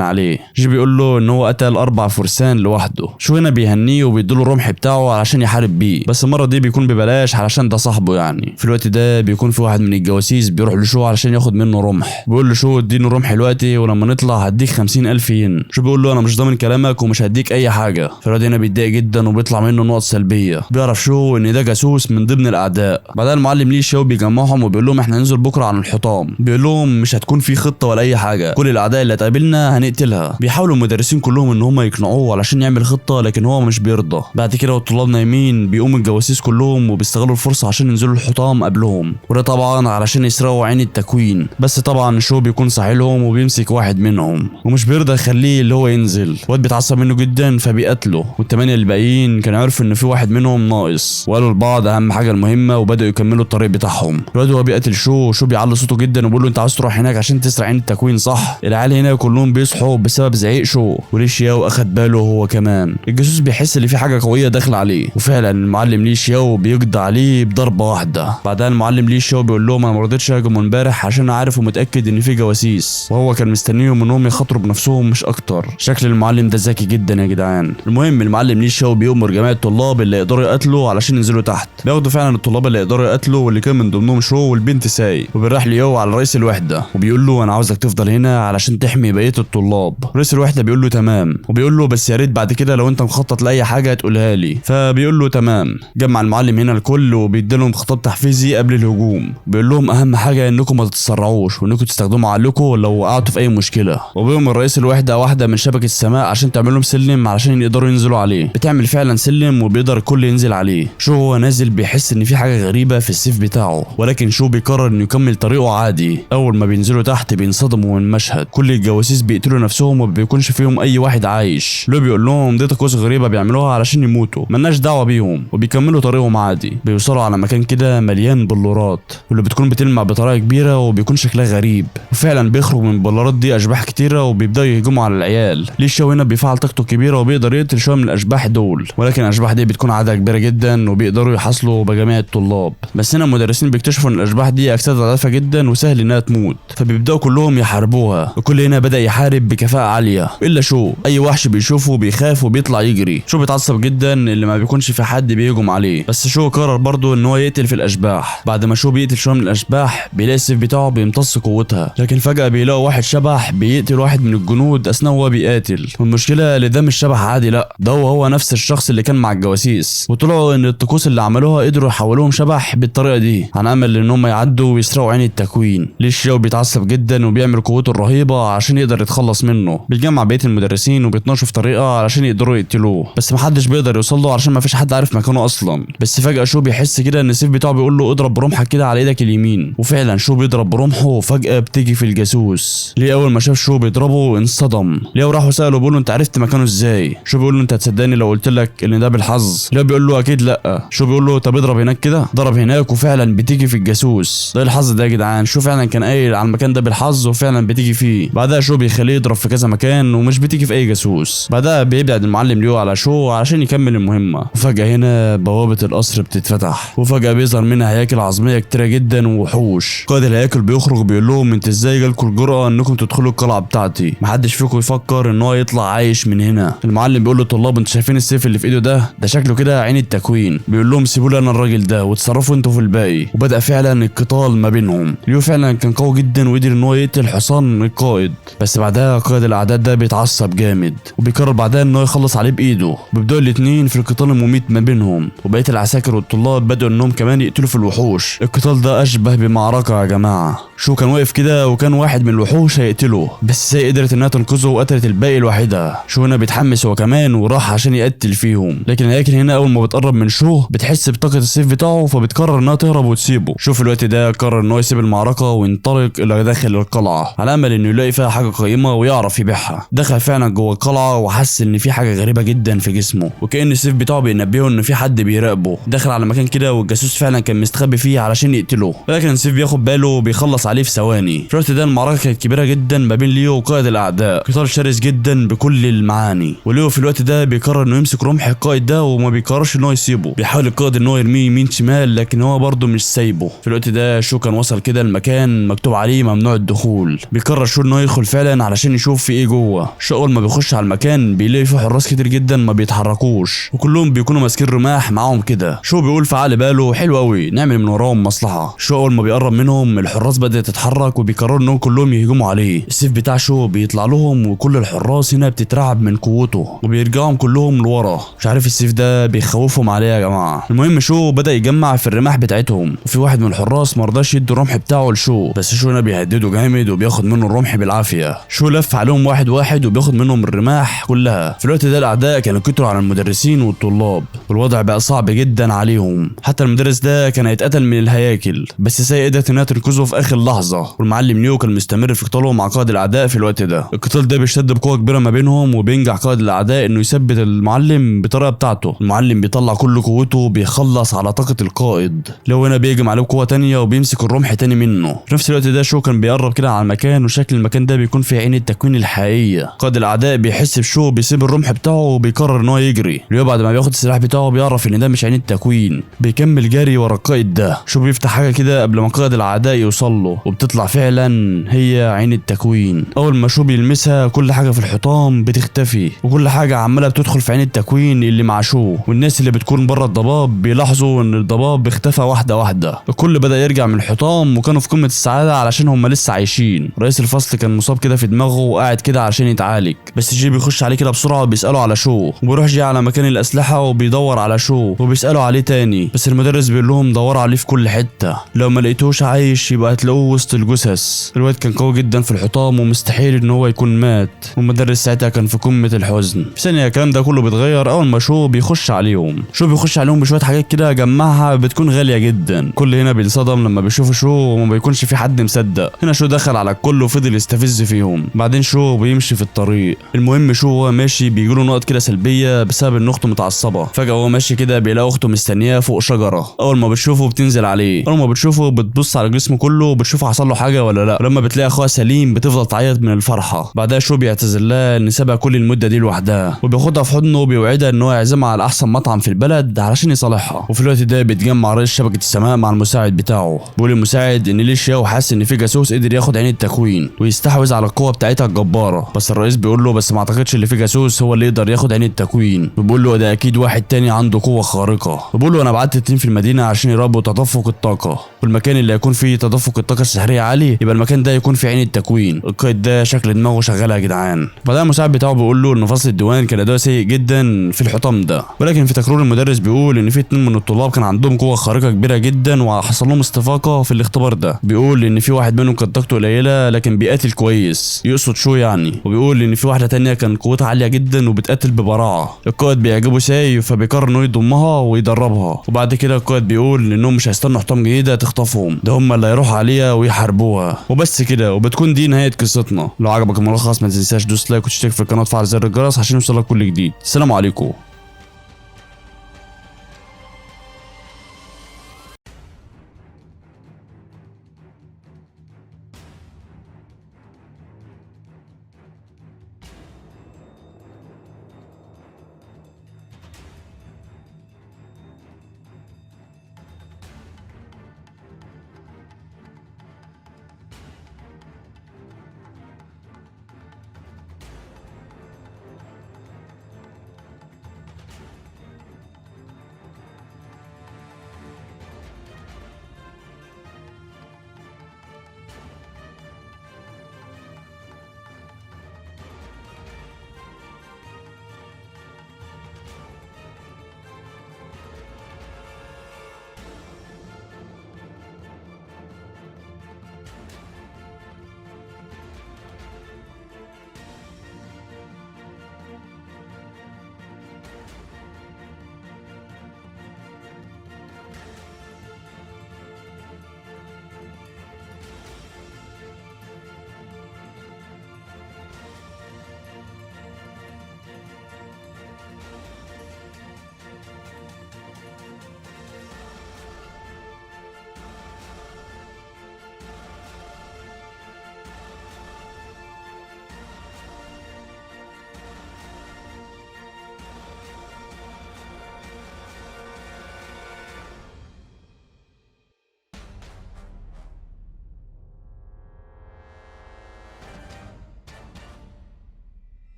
عليه. جي بيقول له ان هو قتل 4 فرسان لوحده. شو هنا بيهنيه وبيديله الرمح بتاعه علشان يحارب بيه، بس المره دي بيكون ببلاش علشان ده صاحبه يعني. في الوقت ده بيكون في واحد من الجواسيس بيروح لشو علشان ياخد منه رمح. بيقول له شو اديني الرمح دلوقتي ولما نطلع هديك 50,000 ين. شو بيقول له انا مش ضامن كلامك ومش هديك اي حاجه. فالواد هنا بيتضايق جدا وبيطلع منه نقط سلبيه. بيعرف شو ان ده جاسوس من ضمن الاعداء. بعدها المعلم ليه شو بيجمعهم وبيقول لهم احنا هننزل بكره عن الحطام. بيقول لهم مش هتكون في خطه ولا اي حاجه، كل الاعداء اللي هتقابلنا هنقتلها. بيحاولوا المدرسين كلهم ان هم يقنعوه علشان يعمل خطه لكن هو مش بيرضى. بعد كده والطلاب نايمين بيقوم الجواسيس كلهم وبيستغلوا الفرصه عشان ينزلوا الحطام قبلهم، وده طبعا علشان يسرقوا عين التكوين. بس طبعا شو بيكون صاحي لهم وبيمسك واحد منهم ومش بيرضى يخليه اللي هو ينزل. واد بيتعصب منه جدا فبيقتله، والثمانيه الباقيين كانوا عارفوا ان في واحد منهم ناقص وقالوا لبعض اهم حاجه المهمه وبداوا يكملوا الطريق بتاعهم. الواد هو بيقتل شو بيعلي صوته جدا وبيقول له انت عاوز تروح هناك عشان تسرق عين التكوين صح؟ العيال هنا كلهم بيصحوا بسبب زعيق شو، وليه شياو اخد باله هو كمان. الجاسوس بيحس ان في حاجه قويه داخله عليه، وفعلا المعلم ليه شياو بيقضي عليه بضربه واحده. بعدها المعلم ليه شياو بيقول لهم انا ما رضيتش اهاجم امبارح عشان عارف ومتاكد ان في جواسيس، وهو كان مستنيهم انهم يخاطروا بنفسهم مش اكتر. شكل المعلم ده ذكي جدا يا جدعان. المهم المعلم ليه شياو بيأمر جميع الطلاب اللي يقدروا يقتلوا علشان ينزلوا تحت. بياخدوا فعلا الطلاب اللي يقدروا يقتلوا واللي كان من ضمنهم شو والبنت ساي، وبيروح ليو على رئيس الوحده وبيقول له انا عاوزك تفضل هنا علشان تحمي بقيه الطلاب. رئيس الوحده بيقول له تمام، وبيقول له بس يا ريت بعد كده لو انت مخطط لاي حاجه تقولها لي. فبيقول له تمام. جمع المعلم هنا الكل وبيديلهم خطاب تحفيزي قبل الهجوم. بيقول لهم اهم حاجه انكم ما تتسرعوش وانكم تستخدموا عقلكم لو وقعتوا في اي مشكله. وبيأمر رئيس الوحده واحده من شبكه السماء عشان تعمل لهم سلم علشان يقدروا ينزلوا عليه. بتعمل فعلا سلم وبيقدر الكل ينزل عليه. شو هو نازل بيحس ان في حاجه غريبه في السيف بتاعه، ولكن شو بيقرر انه يكمل طريقه عادي. اول ما بينزلوا تحت بينصدموا من المشهد. كل الجواسيس بيقتلوا نفسهم وما بيكونش فيهم اي واحد عايش. لو بيقول لهم دي طقوس غريبه بيعملوها علشان يموتوا، ملناش دعوه بيهم، وبيكملوا طريقهم عادي. بيوصلوا على مكان كده مليان بلورات واللي بتكون بتلمع بطريقه كبيره وبيكون شكلها غريب، وفعلا بيخرج من البلورات دي اشباح كتيره وبيبداوا يهجموا على العيال. ليه شو هنا بيفعل طاقته كبيره وبيقدر يقتل شويه من الاشباح دول، ولكن الاشباح دي بتكون عددها كبيره جدا وبيقدروا يحاصلوا بجميع الطلاب. بس هنا المدرسين بيكتشفوا ان الاشباح دي اجساد ضعيفه جدا وسهل انها تموت، فبيبداوا كلهم يحاربوها. وكل هنا بدا يحارب بكفاءه عاليه الا شو. اي وحش بيشوفه بيخاف وبيطلع يجري. شو بيتعصب جدا اللي ما بيكونش في حد بيهجم عليه، بس شو قرر برضه ان هو يقتل في الاشباح. بعد ما شو بيقتل شويه من الاشباح بيلاقي السيف بتاعه بيمتص قوتها، لكن فجاه بيلاقوا واحد شبح بيقتل واحد من الجنود اثناء وهو بيقاتل. والمشكله اللي ده مش شبح عادي، لا ده هو نفس الشخص اللي كان مع الجواسيس، وطلعوا ان الطقوس اللي عملوها قدروا يحولوهم شبح بالطريقه دي عن امل ان هم يعدوا ويسرقوا عين التكوين. ليه شياو بيتعصب جدا وبيعمل قوته الرهيبه عشان يقدر يتخلص منه. بيجمع بقيه المدرسين وبيتناقشوا في طريقه علشان يقدروا يقتلوه، بس محدش بيقدر يوصل له علشان ما فيش حد عارف مكانه اصلا. بس فجاه شو بيحس كده ان السيف بتاعه بيقول له اضرب برمحك كده على ايدك اليمين، وفعلا شو بيضرب برمحه وفجاه بتيجي في الجاسوس. ليه اول ما شاف شو بيضربه انصدم. ليه راحوا سالوا بيقولوا انت عرفت مكانه ازاي؟ شو بيقول له انت هتصدقني لو قلت لك ان ده بالحظ؟ ليه بيقول له اكيد لا. شو بيقول له طب اضرب هناك كده. ضرب هناك وفعلا بتيجي في الجاسوس. ده الحظ ده يا جدعان. شو فعلا كان قايل على المكان ده بالحظ وفعلا بتيجي فيه. بعدها شو بيخليه يضرب في كذا كذا مكان ومش بتيجي في اي جاسوس. بعدها بيبعد المعلم ليو على شو عشان يكمل المهمه، وفجاه هنا بوابه القصر بتتفتح، وفجاه بيظهر منها هياكل عظميه كتيره جدا ووحوش. قائد الهياكل بيخرج بيقول لهم انت ازاي جالكوا الجرأه انكم تدخلوا القلعه بتاعتي؟ محدش فيكم يفكر ان هو يطلع عايش من هنا. المعلم بيقول للطلاب انتوا شايفين السيف اللي في ايده ده شكله كده عين التكوين. بيقول لهم سيبوا لي انا الراجل ده وتصرفوا انتوا في الباقي. وبدأ فعلا القتال ما بينهم. ليو فعلا كان قوي جدا وقدر ان هو يقتل حصان القائد، بس بعدها قائد الاعداد ده بيتعصب جامد وبيقرر بعدها ان هو يخلص عليه بايده. وبيبداوا الاثنين في القتال المميت ما بينهم، وبقيه العساكر والطلاب بدأوا انهم كمان يقتلوا في الوحوش. القتال ده اشبه بمعركه يا جماعه. شو كان واقف كده وكان واحد من الوحوش هيقتله، بس ساي قدرت انها تنقذه وقتلت الباقي لوحدها. شو هنا بيتحمس هو كمان وراح عشان يقتل فيهم، لكن الهياكل هنا اول ما بتقرب من شو بتحس بطاقه السيف بتاعه فبتقرر انها تهرب وتسيبه. شو في الوقت ده قرر ان هو يسيب المعركه وينطلق الى داخل القلعه على امل انه يلاقي فيها حاجه قيمه ويعرف يبيعها. دخل فعلا جوه القلعه وحس ان في حاجه غريبه جدا في جسمه، وكأن السيف بتاعه بينبهه ان في حد بيراقبه. دخل على مكان كده والجاسوس فعلا كان مستخبي فيه علشان يقتله، لكن السيف بياخد باله وبيخلص عليه في ثواني. في الوقت ده المعركه كانت كبيره جدا ما بين ليو وقائد الاعداء، قتال شرس جدا بكل المعاني. وليو في الوقت ده بيقرر انه يمسك رمح القائد ده وما بيقررش ان هو يسيبه. بيحاول القائد ان هو يرميه يمين شمال لكن هو برضه مش سايبه. في الوقت ده شو كان وصل كده المكان مكتوب عليه ممنوع الدخول. بيقرر شو ان هو يدخل فعلا علشان يشوف في ايه جوه. شو اول ما بيخش على المكان بيلاقي فيه حراس كتير جدا ما بيتحركوش، وكلهم بيكونوا ماسكين رماح معاهم كده. شو بيقول في عقل باله حلو قوي نعمل من وراهم مصلحه. شو اول ما بيقرب منهم الحراس بدات تتحرك وبيقرروا انهم كلهم يهجموا عليه. السيف بتاع شو بيطلع لهم وكل الحراس هنا بتترعب من قوته وبيرجعهم كلهم لورا. مش عارف السيف ده بيخوفهم عليه يا جماعه. المهم شو بدا يجمع في الرماح بتاعتهم، وفي واحد من الحراس مرضاش يدي الرمح بتاعه لشو، بس شو هنا بيهدده جامد وبياخد منه الرمح بالعافيه. شو لف عليهم واحد واحد وبياخد منهم الرماح كلها. في الوقت ده الاعداء كانوا كتروا على المدرسين والطلاب والوضع بقى صعب جدا عليهم. حتى المدرس ده كان هيتقتل من الهياكل، بس ساي قدرت انها تنقذه في اخر لحظه. والمعلم نيو كان مستمر في قتاله مع قائد الاعداء. في الوقت ده القتال ده بيشتد بقوه كبيره ما بينهم، وبينجح قائد الاعداء انه يثبت المعلم بطريقه بتاعته. المعلم بيطلع كل قوته بيخلص على طاقه القائد. لو هنا بيهجم عليه قوه تانية وبيمسك الرمح تاني منه. في نفس الوقت ده شو كان بيقرب كده على المكان، وشكل المكان ده بيكون في عين التكوين الحقيقيه. قائد الاعداء بيحس بشو بيسيب الرمح بتاعه وبيقرر ان هو يجري. ليو بعد ما بياخد السلاح بتاعه بيعرف ان ده مش عين التكوين، بيكمل جري ورا القائد ده. شو بيفتح حاجه كده قبل ما قائد الاعداء يوصل له، وبتطلع فعلا هي عين التكوين. اول ما شو بيلمسها كل حاجه في الحطام بتختفي، وكل حاجه عماله بتدخل في عين التكوين اللي مع شو. والناس اللي بتكون بره الضباب بيلاحظوا ان الضباب اختفى واحده واحده. الكل بدا يرجع من الحطام وكانوا في قمه السعاده علشان هم لسه عايشين. رئيس الفصل كان مصاب كده في دماغه وقاعد كده علشان يتعالج، بس جي بيخش عليه كده بسرعه وبيساله على شو، وبيروح جي على مكان الاسلحه وبيدور على شو وبيسالوا عليه تاني، بس المدرس بيقول لهم دوروا عليه في كل حته، لو ما لقيتوش عايش يبقى هتلاقوه وسط الجثث. الواد كان قوي جدا في الحطام ومستحيل ان هو يكون مات، والمدرس ساعتها كان في قمه الحزن. في ثانيه الكلام ده كله بيتغير اول ما شو بيخش عليهم. شو بيخش عليهم بشويه حاجات كده جمعها بتكون غاليه جدا. كل هنا بيتصدم لما بيشوفوا شو وما بيكونش في حد مصدق. هنا شو دخل على الكل وفضل يستفز فيهم. بعدين شو بيمشي في الطريق. المهم شو هو ماشي بيجيله نقط كده سلبيه بسبب ان اخته متعصبه. فجاه هو ماشي كده بيلاقي اخته مستنياه فوق شجره. اول ما بتشوفه بتنزل عليه. اول ما بتشوفه بتبص على جسمه كله وبتشوف حصل له حاجه ولا لا. ولما بتلاقي اخوها سليم بتفضل تعيط من الفرحه. بعدها شو بيعتذر لها ان سابها كل المده دي لوحدها، وبياخدها في حضنه وبيوعدها ان هو يعزمها على احسن مطعم في البلد علشان يصالحها. وفي الوقت ده بيتجمع رئيس شبكه السماء مع المساعد بتاعه. بيقول المساعد ان ليه شياو حاسس ان في جاسوس قدر ياخد عين التكوين ويستحوذ على القوه بتاعتها الجباره. بس الرئيس بيقول له بس ما اعتقدش ان في جاسوس هو اللي يقدر ياخد عين التكوين. وبيقول له ده اكيد واحد تاني عنده قوه خارقه. وبيقول له انا بعت التيم في المدينه عشان يراقبوا تدفق الطاقه، والمكان اللي هيكون فيه تدفق الطاقه السحريه عالي يبقى المكان ده يكون فيه عين التكوين. القائد ده شكل دماغه شغاله يا جدعان. بعدها المساعد بتاعه بيقول له ان فصل الديوان كان اداء سيء جدا في الحطام ده، ولكن في تقرير المدرس بيقول ان في 2 من الطلاب كان عندهم قوه خارقه كبيره جدا وحصل لهم استفاقه في الاختبار ده. بيقول ان في واحد منهم كانت طاقته قليله لكن بيقاتل كويس، يقصد شو يعني. وبيقول ان في واحده تانية كان قوتها عاليه جدا وبتقاتل ببراعه. القائد بيعجبه ساي فبيقرر انه يضمها ويدربها. وبعد كده القائد بيقول انهم مش هيستنوا حطام جديده تخطفهم، ده هم اللي هيروحوا عليها ويحاربوها. وبس كده وبتكون دي نهايه قصتنا. لو عجبك الملخص ما تنساش دوس لايك وتشترك في القناه وتفعل زر الجرس عشان يوصلك كل جديد. السلام عليكم.